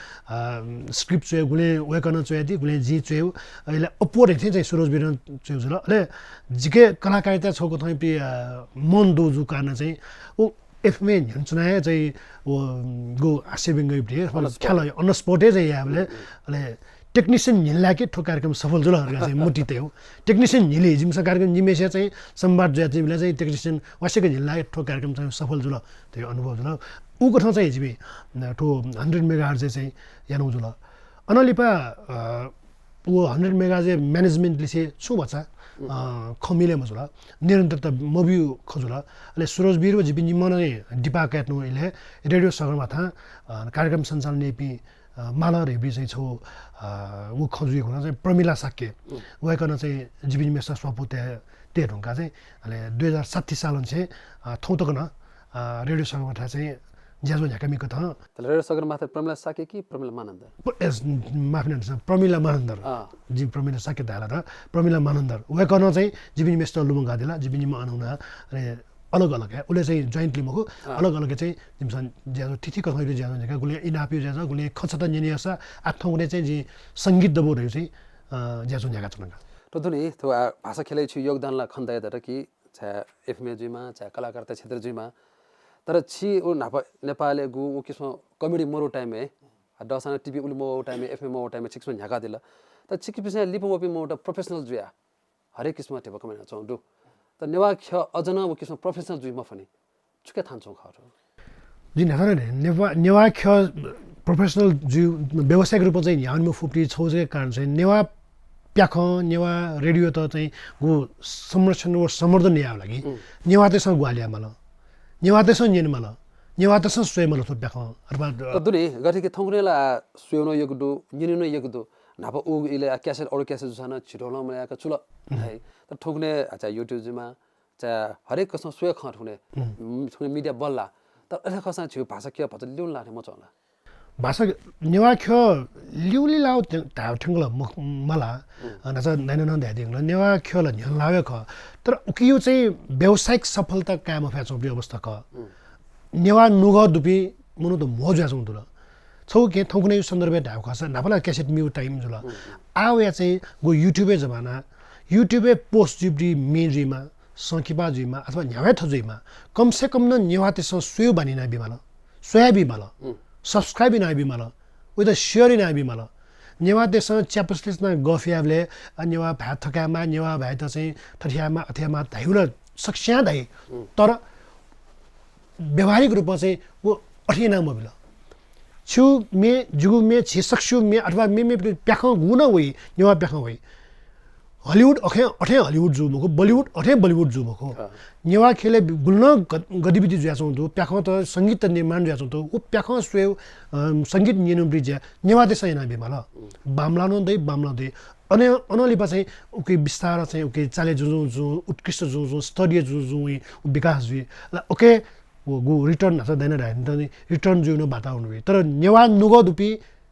स्क्रिप्ट चोय गुले वेकन चोयति गुले जी चोय अहिले अपोर चाहिँ सुरज बिरो चोय जुल ले जिके कलाकारिता छौको थै पि मन दोजु कारण चाहिँ ओ एफमे चुनाए चाहिँ वो गो हास्य व्यङ्ग्य प्रिय ख्याल अन स्पटै चाहिँ हामीले ले टेक्निसियन हिल्ला के ठो कार्यक्रम सफल जुलहरुका चाहिँ मोटी त्यो टेक्निसियन हिले जिमसा कार्यक्रम निमेसे चाहिँ संवाद ज्यातिले चाहिँ टेक्निसियन वासेको हिल्ला ठो कार्यक्रम चाहिँ सफल जुल त्यो अनुभव जुल उ कथा चाहिँ जिबी ठो 100 मेगाहर्ज चाहिँ यानु जुल अनलिपा वो 100 मेगा चाहिँ म्यानेजमेन्टले चाहिँ छु बच्चा खमिले मजुला निरन्तरता मबी खजुला ले सुरज बिरो जिबी निमने डिपा काट्नु इले रेडियो सगरमाथा कार्यक्रम सञ्चालन एपी माला रेबी चाहिँ छौ ऊ खजुएको हुन चाहिँ प्रमिला शाक्य उहाँकन चाहिँ जीवन मेसा स्वपुते ते ढुङ्गा चाहिँ अहिले 2060 साल चाहिँ थौतकन रेडियो सगरमाथा चाहिँ ज्याजो झ्याकामीको त रेडियो सगरमाथा प्रमिला शाक्य कि प्रमिला मानन्दर माफ गर्नु प्रमिला मानन्दर जी प्रमिला शाक्य धाला र प्रमिला मानन्दर उहाँकन चाहिँ जीवन मेसा लुमङ्गा दिला जीवनीमा अनाउना अनि अलग अलग है उसले चाहिँ जोइन्टली मको अलग अलग चाहिँ जिमसन ज्याजो तिथि कथाइले ज्याजो झ्याका गुले इनापियो ज्याजो गुले खचता निनियसा आठौँ गुले चाहिँ जी सङ्गीत दबो रह्यो चाहिँ ज्याजो झ्याका चुनगा त दुनी तो भाषा खेलै छु योगदानला खन्दाय दर कि छ एफएमए जुइमा छ कलाकारता क्षेत्र जुइमा तर छि उ नेपालले गु उ किस्म कमेडी मोरो टाइम है दसाना टिभी उल मो टाइम एफएम मो टाइम छिक्स झ्याका दिला त छिक्स पिसे लिपो मोपी मोटा प्रोफेसनल जुया हरेक किस्म टेबो कमेडी चौडु त नेवा ख अजन उ किस्म प्रोफेसनल जुइमा फनी चुके थान्छौ खरो जी नेवा ख प्रोफेसनल जु व्यावसायिक रूपमा चाहिँ यानमा फुप्टी छौजे कारण चाहिँ नेवा प्याख नेवा रेडियो त चाहिँ गो संरक्षण व सम्वर्धन या लागि नेवा त्यसमा ग्वालिया मल नेवा त्यसमा निन मल नेवा त्यसमा स्वय मल थो प्याख अथवा दुनी गठे के थौग्नेला स्वयनो यगदु निनिनो यगदु नाप उ इले क्यासेट अरु क्यासेट जुसाना छिटोला मयाका चुल है त ठोग्ने अच्छा युट्युब जिमा चा हरेक कसम स्वय ख ठुने ठुने मिडिया बल्ला त अरे खसा छु भाषा के पत ल्युन लाने म चला भाषा नेवा ख ल्युली लाउ ता ठंगला मला नच नैन ध्यादिङ नेवा ख ल न्यान लावे ख तर उकियो चाहिँ व्यावसायिक सफलता काम फ्याचो अवस्था ख नेवा नुग दुपी मुनु त मोजा छौ तुला छौ के थौकुने सन्दर्भ ढाउ खसा नापला क्यासेट म्यु टाइम जुल आवे चाहिँ गो युट्युबे जमाना युट्युबे पोस्ट जिब्री मेजमा संकिपा जुइमा अथवा न्यावे थजुइमा कम से कम न नेवा त्यसो सुयो बनिना बिमाला सोयाबी माला सब्सक्राइब ना बिमाला विथ अ शेयर ना बिमाला नेवा त्यसो च्यापस्टिस न गफियाले नेवा भात थकामा नेवा भाइ त चाहिँ ठठियामा अथेमा धाइउला सक्स्या धाइ तर व्यवहारिक रूपमा चाहिँ वो अठिना मोबिला छु मे जुगु मे छिसक्सु मे अथवा मे प्याख गुना वइ नेवा प्याख वइ हलिउड अठे हलिउड जु मको बलिउड अठे बलिउड जु मको नेवा खेले गुल्न गतिविधि ज्याछौ दु प्याख त संगीत निर्माण ज्याछौ त उ प्याख स्वे संगीत निनु ब्रिज नेवा देश हैन बेमाल बामलानो दै अनि अनलिपा चाहिँ उके विस्तार चाहिँ उके चाले जु उत्कृष्ट जु स्तरीय जु विकास जु ओके वो गु रिटर्न छ दैन रहन त रिटर्न जु न बताउनु भए तर नेवा नुग दुपी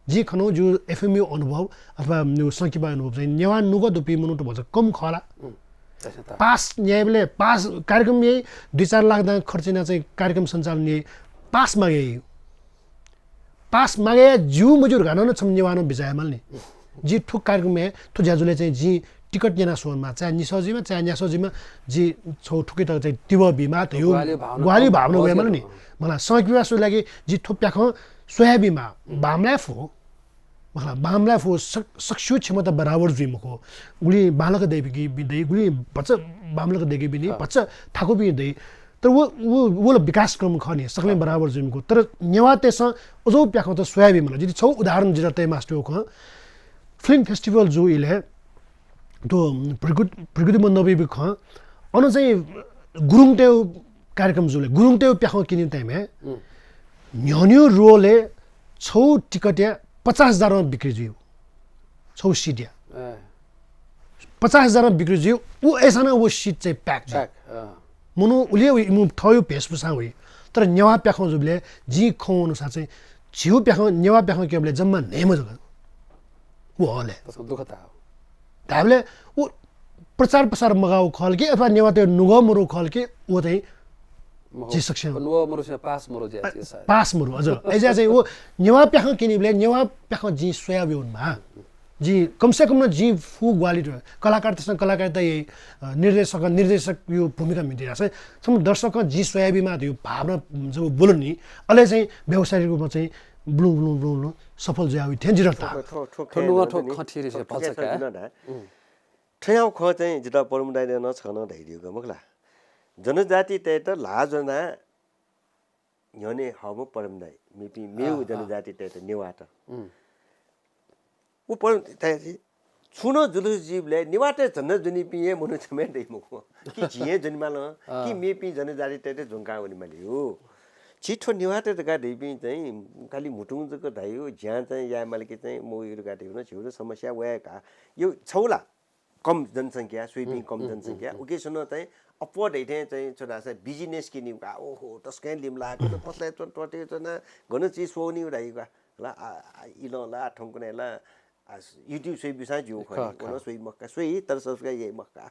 जी खनो जो एफएमयू अनुभव अथवा न्यू संकिपा अनुभव चाहिँ नेवा नुग दुपी मुनु त भन्छ कम खला पास न्यायले पास कार्यक्रम यही 2-4 लाख दा खर्चिना चाहिँ कार्यक्रम सञ्चालन यही पास मागे पास मागे जिउ मजुर गाना न छम्नेवानो बिजायमल नि जी ठुक कार्यक्रम है तो ज्याजुले चाहिँ जी टिकट जना सोनमा चाहे निसजिमा चाहे न्यासजिमा जी छौ ठुकै त चाहिँ तिव बिमा त यो ग्वाली भावना गएमल नि मलाई सकिवा सो लागि जी थोप्या ख सोयाबीमा बामला फो मलाई बामला फो सक्छु क्षमता बराबर जुइमको गुली बालक देवी बिदै गुली बच्चा बामलक देवी बिनी बच्चा ठाको बिदै तर वो विकास क्रम खने सक्ने बराबर जुइमको तर नेवा तेस अझौ प्याखौ त सोयाबी मलाई जति छौ उदाहरण जिरते मास्टर ख फिल्म फेस्टिभल जो इले तो प्रकृति मन्दबी ख अन चाहिँ गुरुङटेउ कार्यक्रम जुले गुरुङटेउ प्याखौ किनि टाइममा न्यन्यु रोले छौ टिकट 50,000 मा बिक्री जियो छौ सीट 50,000 मा बिक्री जियो उ ऐसा वो सीट चाहिँ प्याक मनो उले मु थयो भेषभूषा हुई तर नेवा प्याखौ जुले जी खौ अनुसार चाहिँ जिउ प्याखौ नेवा प्याखौ केबले जम्मा नेम जग वो हले दुख त ताबले उ प्रचार प्रसार मगाउ खल के अथवा नेवा त्यो नुगो मरु खल के वो चाहिँ जी सक्छ नुगो मरु से पास मरु जे पास मरु अझ एजा चाहिँ वो नेवा प्याखौ किनिबले नेवा प्याखौ जी सोयाबिउनमा जी कम से कम न जी फु ग्वाली कलाकार त्यसमा कलाकार त यही निर्देशक यो भूमिका मिटिरहेछ सम दर्शक जी सोयाबीमा त्यो भावना जब बोल्नु नि अहिले चाहिँ व्यावसायिक रूपमा चाहिँ ब्लु ब्लु ब्लु ब्लु सफल जाउ थेन्जिरता ठनुवा ठोक खठिरे से पल्छ का ठयाउ ख चाहिँ जिता परमुदाय न छन ढाइदिएको मखला जनजाति त लाजना यने हबो परमुदाय मिपि मेउ जनजाति त नेवाट उ पर छुनो जुलुस जीवले निवाटे झन्न जुनी पिए मनु छमे दैमुको कि जिए जन्माल कि मेपि जनजाति त झुंका हुने मैले हो छिठो निवाटे त गाडी पि चाहिँ खाली मुटुङ जको धाइयो ज्या चाहिँ या मालिक चाहिँ मोइरु गाडी हुन छिउरो समस्या वयाका यो छौला कम जनसंख्या स्वीपिङ कम जनसंख्या उके सुन चाहिँ अपवर्ड हैथे चाहिँ छोरा चाहिँ बिजनेस किनि का ओहो तस्कै लिमला कुन पसले टटे जना गन चीज सोनी उडाइगा ला इलोला ठंकुनेला युट्युब सोही बिसा जिउ खै कोन सोही मक्का सोही तर सबका यही मक्का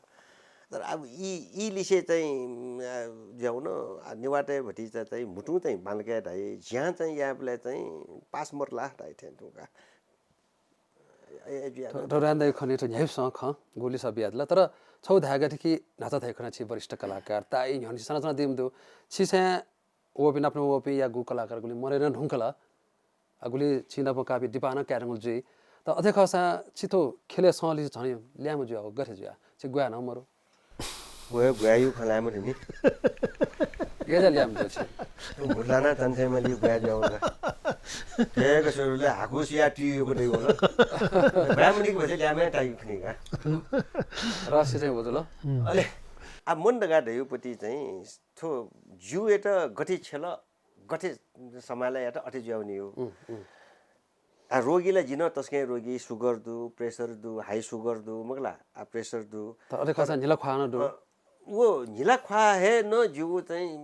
तर अब ई लिसे चाहिँ ज्याउ न निवाटे भटी चाहिँ मुटु चाहिँ बालके ढाइ ज्या चाहिँ याबले चाहिँ पास मरला ढाइ थेन्टुका रान्दै खने त न्याइस ख गोली सब यादला तर छौ धागा कि नाचा थाइखना छि वरिष्ठ कलाकार ताई हनि सना दिम दु छिसे ओ बिना आफ्नो ओपि या गु कलाकार गुली मरेन ढुंकला अगुली छिना प कापी दिपाना क्यारंगल जुई त अध्यक्षसा छितो खेले सली झनि ल्याम जुया हो गरे जुया छि गुया न मरो गुयायु खलाम नि गेजा ल्याम जुया छि भुलाना तन्थे मैले गुया जाउला तेको सुरुले हाकुसिया टिएको दै होला ब्राह्मणिक भसे ल्यामे टाइ खनिका रस चाहिँ हो ल अले आ मन दगा दैपति चाहिँ थो जु एटा गठि छेल गठि समाले एटा अटे ज्याउनी हो आ रोगीलाई जिन तस्कै रोगी सुगर दु प्रेसर दु हाई सुगर दु मगला आ प्रेसर दु त अले खसा निला खाना दु वो निला खा हे न जिउ चाहिँ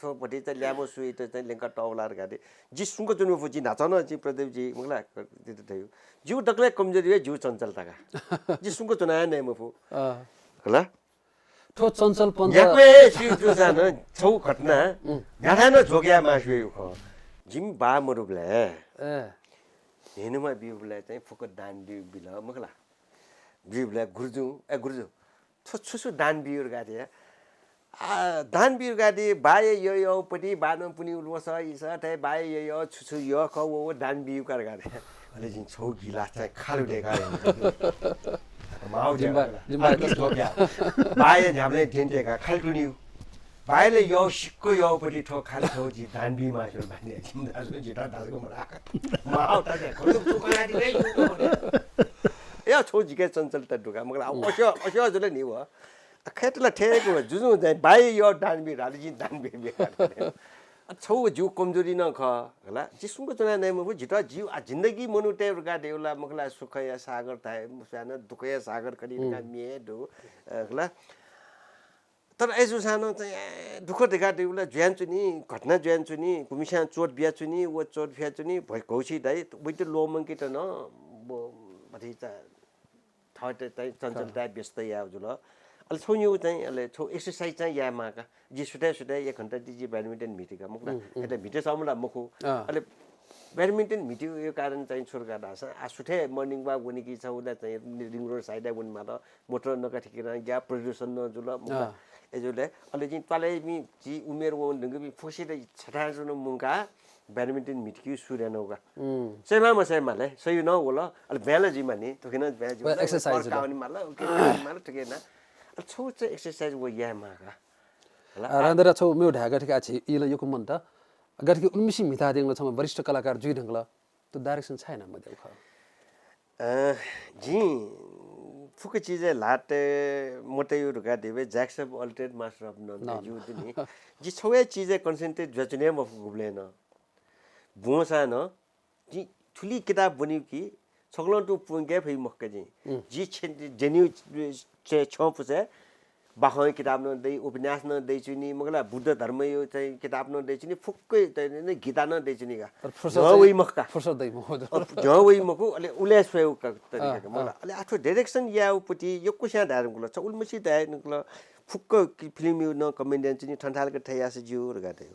थो पटी चाहिँ ल्यामो सुई त चाहिँ लेंका टौलार गाडे जी सुंको जुनु फुजी नाचन जी प्रदीप जी मगला दिते थयो जिउ डक्ले कमजोरी है जिउ चञ्चलता का जी सुंको चुनाय नै मफु होला ठो चञ्चल पन्जा यापे सिउ जान छौ घटना गाडा न झोग्या मासु हो जिम बा मरुबले हेनुमा बिउबले चाहिँ फुक दान बिउ बिल मगला बिउबले गुर्जु छुसु दान बिउर गाडे दान बिउर गाडे बाय यो पटी बानो पुनि उलवस इस थे बाय यो छुसु यो ख वो दान बिउ कर गाडे अले जिन छौ गिलास चाहिँ खालु देगा माउ जिम्बा झोग्या बाय झ्यामले टेन्टेका खालटुनी बायले यो सिक्को यो पटी ठो खाल छौ जी दान बि मासु भन्ने जिन्दासु जिटा दासको मरा माउ त देखो चुकला दिले यो छौ जिके चञ्चल त ढुका मगला अश्यो जले नि हो खेतला ठेको जुजु चाहिँ बाय यो दान बि राली जी दान बि छौ जिउ कमजोरी न ख होला जिसुको जना नै मु जिटा जिउ आ जिन्दगी मनुटे रुका देउला मगला सुखया सागर थाए मुसाना दुखया सागर करी का मिए दो होला तर एजु सानो चाहिँ दुःख देखा देउला ज्यान्छु नि घटना ज्यान्छु नि भूमिसा चोट बियाछु नि वो चोट बियाछु नि भइ घौसी दाइ बुइते लोमंकी त न भति त थट चाहिँ चञ्चलता व्यस्त या जुल अहिले छोन्यौ चाहिँ अहिले छौ एक्सर्साइज चाहिँ या माका जी सुटे 1 घन्टा जी ब्याडमिन्टन मिटिका मुखला एटा मिटे समला मुखु अहिले ब्याडमिन्टन मिट्यो यो कारण चाहिँ छोरका दास आ सुटे मर्निङ वाक हुने कि छ उदा चाहिँ रिङ रोड साइड बुनमा त मोटर नका ठिकेर ग्या प्रदूषण न जुल मुखला एजुले अहिले चाहिँ तले मी जी उमेर वो ढंग फोसिले छटा जुन मुंगा ब्याडमिन्टन मिट्की सुरेनौगा सेमाले सही न होला अहिले ब्यालजी माने तकिन ब्यालजी एक्सरसाइज काउनी माला ओके माला ठिकेन अहिले छौ चाहिँ एक्सरसाइज वो या मागा रान्दरा छौ म्यौ ढागा ठिका छि इला यो कुमन त गरकी उन्मिसी मिता देंगला छम वरिष्ठ कलाकार जुइ ढंगला तो डाइरेक्सन छैन म देख जी फुके चीज लाटे मोटे यो रुका देवे jacks of alternate master of none यू दिनी जी छवे चीज कंसंट्रेट जचने म गुब्लेन बोसा न जी ठुली किताब बन्यो कि सकलो टु पुंगे भई मक्के जी जेन्यु छ पुसे बाखै किताब न दे उपन्यास न दे चुनी मगला बुद्ध धर्म यो चाहिँ किताब न दे चुनी फुक्कै चाहिँ गीता न दे चुनी का वही मक्का फुर्सद दै म जो वही मको अले उले स्वयं का तरिका मगला अले आठो डाइरेक्सन या उपति यो कुसा दारम गुला छ उलमसी दायन गुला फुक्क फिल्म यो न कमेडियन चाहिँ ठन्ठाल के ठयास जिउ रगाते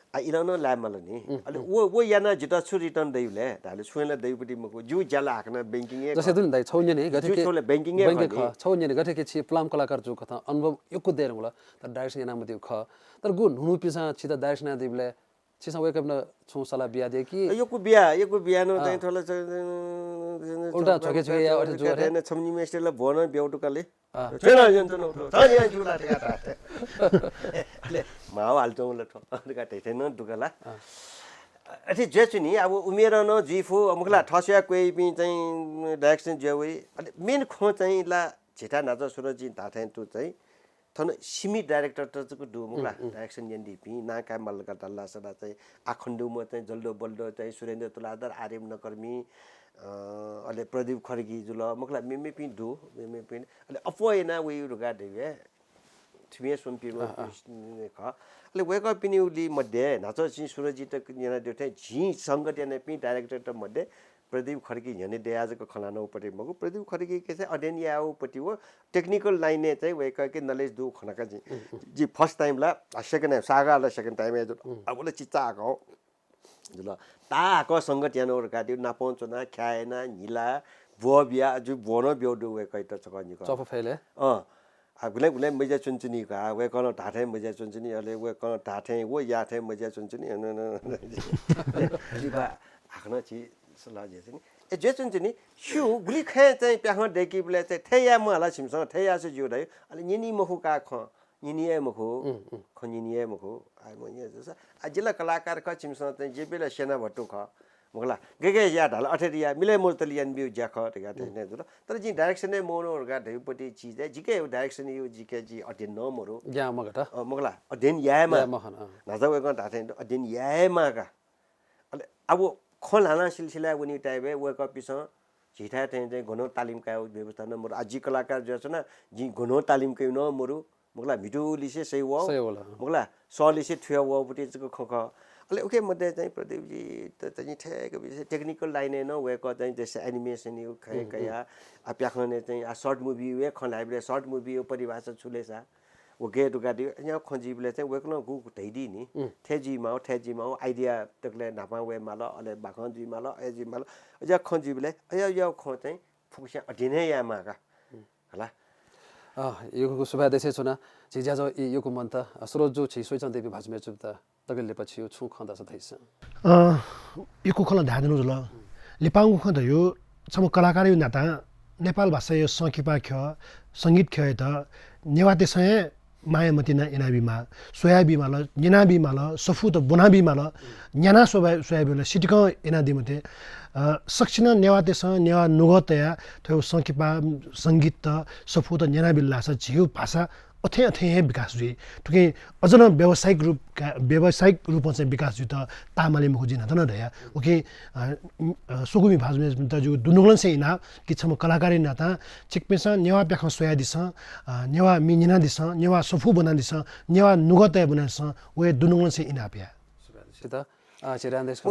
आ इलानो लामल नि अले वो याना जिता छु रिटर्न दैले ताले सुएला दैपटी मको जु ज्याला हाक्न बैंकिङ ए जसे दुन दाइ छौन्य नि गथे के जुले बैंकिङ ए ख छौन्य नि गथे के छि प्लाम कलाकार जो कथा अनुभव यको देर होला त डाइरेक्सन याना मते ख तर गु नुनु पिसा छिता डाइरेक्सन दिबले छिसा वेक न छु सला बिया दे कि यको बिया न चाहिँ थोला उल्टा छके छके या अथे जो रे न छमनी मेस्टरले भन ब्याउटुकाले छैन जन्छ न छ यहाँ जुला ठेका ले माउ हाल्चौले ठका ठेन दुकाला अथे जेछु नि अब उमेर न जिफो मुखला ठस्या कोही पनि चाहिँ डाइरेक्सन जेवै अनि मेन खो चाहिँ ला झेटा नाच सुरजी ताथे तु चाहिँ थन सिमी डाइरेक्टर त दु मुखला डाइरेक्सन एनडीपी नाका मल्लका तल्ला सदा चाहिँ आखण्डु म चाहिँ जल्दो बल्दो चाहिँ सुरेन्द्र तुलाधर आर्यम नकर्मी अले प्रदीप खड्गी जुल मुखला मेमे पि दु मेमे पि अले अपोयना वे रुगा देवे थिमे सुनपिरो ख अले वेक अप पिनि उली मध्ये नाच चाहिँ सुरजित जना देउथे झी संगठन पि डाइरेक्टर त मध्ये प्रदीप खड्गी झने देयाजको खलानो पटे मगु प्रदीप खड्गी के चाहिँ अडेन याउ पटी हो टेक्निकल लाइन ने चाहिँ वेक के नलेज दु खनका जी फर्स्ट टाइम ला सेकेन्ड टाइम सागा ला सेकेन्ड टाइम अबले चिच्चा आको जुल ताको संगठन और का दिउ नापौचना ख्याएना निला बोबिया जु बोनो ब्योडु वेक त छकनि को चफ फेले गुले गुले मजा चुनचुनी का वे कन ढाठे मजा चुनचुनी अले वे कन ढाठे वो याठे मजा चुनचुनी जी बा आखना छि सला जे नि ए जे चुनचुनी शु गुली खे चाहिँ प्याख डेकी बले चाहिँ थेया मला छिमसँग थेया से जिउ दै अले निनी मखु का ख निनिए मखु खनिनिए मखु आइ म ये जसा अजिला कलाकार का छिमसँग चाहिँ जे बेला सेना भट्टु ख मुखला गेगे या ढाल अठेरिया मिले मोलतलियन बिउ ज्या ख टेका ने जुल तर जी डाइरेक्सन ने मोनो orga दैपटी चीज है जिके डाइरेक्सन यो जिके जी अध्ययन न मरो या मगटा मुखला अध्ययन यामा महन नाजा वेक ढाठे अध्ययन यामा का अले अब खोलाना सिलसिला उनी टाइपे वेक अप पिस झिठा चाहिँ घनो तालिम का व्यवस्था न मरो आजी कलाकार जो छ न जी घनो तालिम के न मरो मुखला भिडियो लिसे सही हो मुखला सलिसे थ्यो वो पटी जको खख अले ओके मध्ये चाहिँ प्रदीप जी त चाहिँ ठेक विषय टेक्निकल लाइन न वेक चाहिँ जैसे एनिमेसन यो खै कया आ प्याखने चाहिँ आ शॉर्ट मूवी वे खलाइबले शॉर्ट मूवी यो परिभाषा छुलेसा वो गे दुगा दि यहाँ खजिबले चाहिँ वेक न गु धैदी नि थेजी माउ आइडिया तकले नापा वे माल अले बाखन जी माल एजी माल अझ खजिबले यो ख चाहिँ फुक्सा अडिने या माका हला यो सुभा देशे छुना जिजा जो यो मन त स्रोत जो छि सोइचन देवी भाजमे चुप त तगले पछि यो छु खंदा छ थैस यो कोखला धादिनु जुल लिपाङ खंदा यो सम कलाकार यो नाता नेपाल भाषा यो संकिपा ख संगीत ख त नेवाते सय मायामती ना एनाबिमा सोयाबीमा ल निनाबीमा ल सफु त बुनाबीमा ल न्याना सोयाबी ल सिटिक एनादिमते सक्छिन नेवातेस नेवा नुगतया त्यो संकिपा संगीत त सफु त न्यानाबी लासा झिउ भाषा अथे विकास जुई तुके अझ न व्यावसायिक रूपमा चाहिँ विकास जुई त तामाले मुखु जिन न दया ओके सुगुमी भाजमे त जो दुनुगलन से इना कि छम कलाकारी नाता चिकपेसा नेवा प्याख सोया दिस नेवा मिनिना दिस नेवा सफु बना दिस नेवा नुगतया बना दिस वे दुनुगलन से इना प्या सिता 지란 데서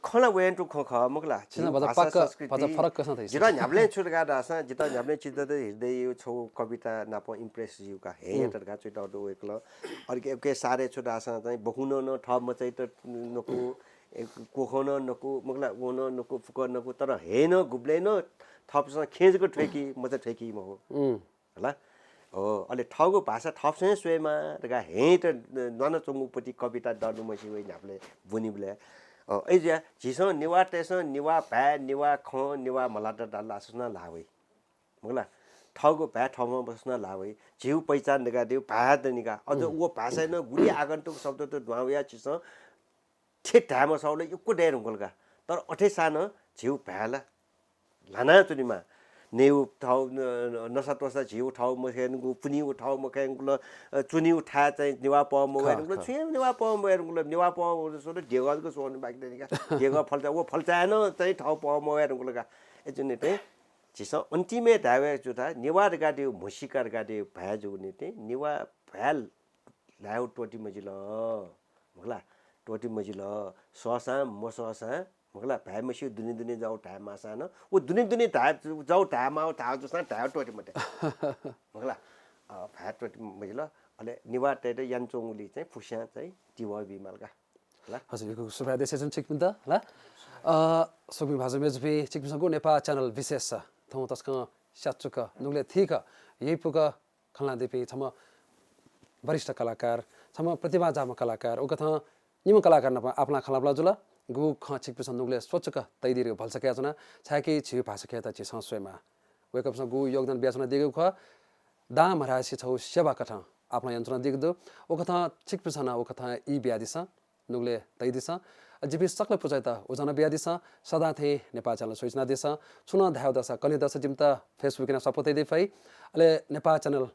खला वेन टु ख मगला 지나 맞아 맞아 फरक कसा था जिता न्याब्ले छुटगा दासा जिता न्याब्ले चित्त त हृदय यो छौ कविता नाप इम्प्रेस यु का हे टरगा चुटा दो एकल और के सारे छुटा सा चाहिँ बहुन न ठ मचै त नको कोखन नको मगला ओन नको फुक नको तर हेन गुब्ले न थपसँग खेजको ठेकी म चाहिँ ठेकी म हो होला हो अहिले ठगु भाषा थपसँग स्वेमा रगा हे त नन चंगुपटी कविता दर्नु मसी वइ न्याब्ले बुनिबले ऐ जे झिसो निवा तेसो निवा भा निवा ख निवा मलाटा डाला सुना लावै मगला ठगु भा ठमा बस्न लावै जिउ पहिचान निगा देउ भा त निगा अझ वो भाषा न गुली आगन्तुक शब्द त ढ्वाउया छिसो ठिक ढाम सौले युक्को डेर हुँगलगा तर अठे सान झिउ भ्याला लाना चुनिमा नेउ ठाउ नसतोसा झिउ ठाउ मखेनगु पुनि उठाउ मखेनगु चुनि उठा चाहिँ निवा प मखेनगु छु निवा प मखेनगु निवा प सोले ढेगलको सोन बाकी देनिका ढेग फल्चा वो फल्चाएन चाहिँ ठाउ प मखेनगु लगा एजुने चाहिँ झिस अन्तिमे धावे जुता निवा गाडी मुसिकार गाडी भया जुने चाहिँ निवा भ्याल लाउ टोटी मजिल मगला टोटी मजिल ससा मससा मगला भ्या मसी दुनी दुनी जाउ ढा मासा न वो दुनी दुनी ढा जाउ ढा मा ढा जसा ढा टोटी मटे मगला भ्या टोटी मजिल अले निवा टेटे यानचोङली चाहिँ फुस्या चाहिँ दिवा बिमलका ल हजुर यो सुभा देशेसन चिकपिन त ल सोकमी भाषा मेजबी चिकपिसको नेपाल च्यानल विशेष थौ तस्क स्याचुक नुगले थिक यही पुग खलना देपी छम वरिष्ठ कलाकार छम प्रतिभा जाम कलाकार ओ कथा निम कलाकार न आफ्ना खलाबला जुल गु ख चिकपिसन नुगले स्वचक तैदिरे भलसके जना छाकी छि भाषा के त छि संस्वेमा वेकअप स गु योगदान ब्याचना दिगु ख दाम हरासी छौ सेवा कथा आफ्ना यन्त्रणा दिगदो ओ कथा चिकपिसन ओ कथा ई ब्यादिस नुगले तैदिस जिबी सक्ल पुजाइ त उजना ब्यादिस सदा थे नेपाल च्यानल सूचना दिस छुन धाउ दस कने दस जिमता फेसबुक न सपोर्ट दे फै अले नेपाल च्यानल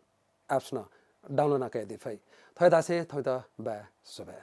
एप्स न डाउनलोड न कय दे फै थय दासे थय त बा सुबे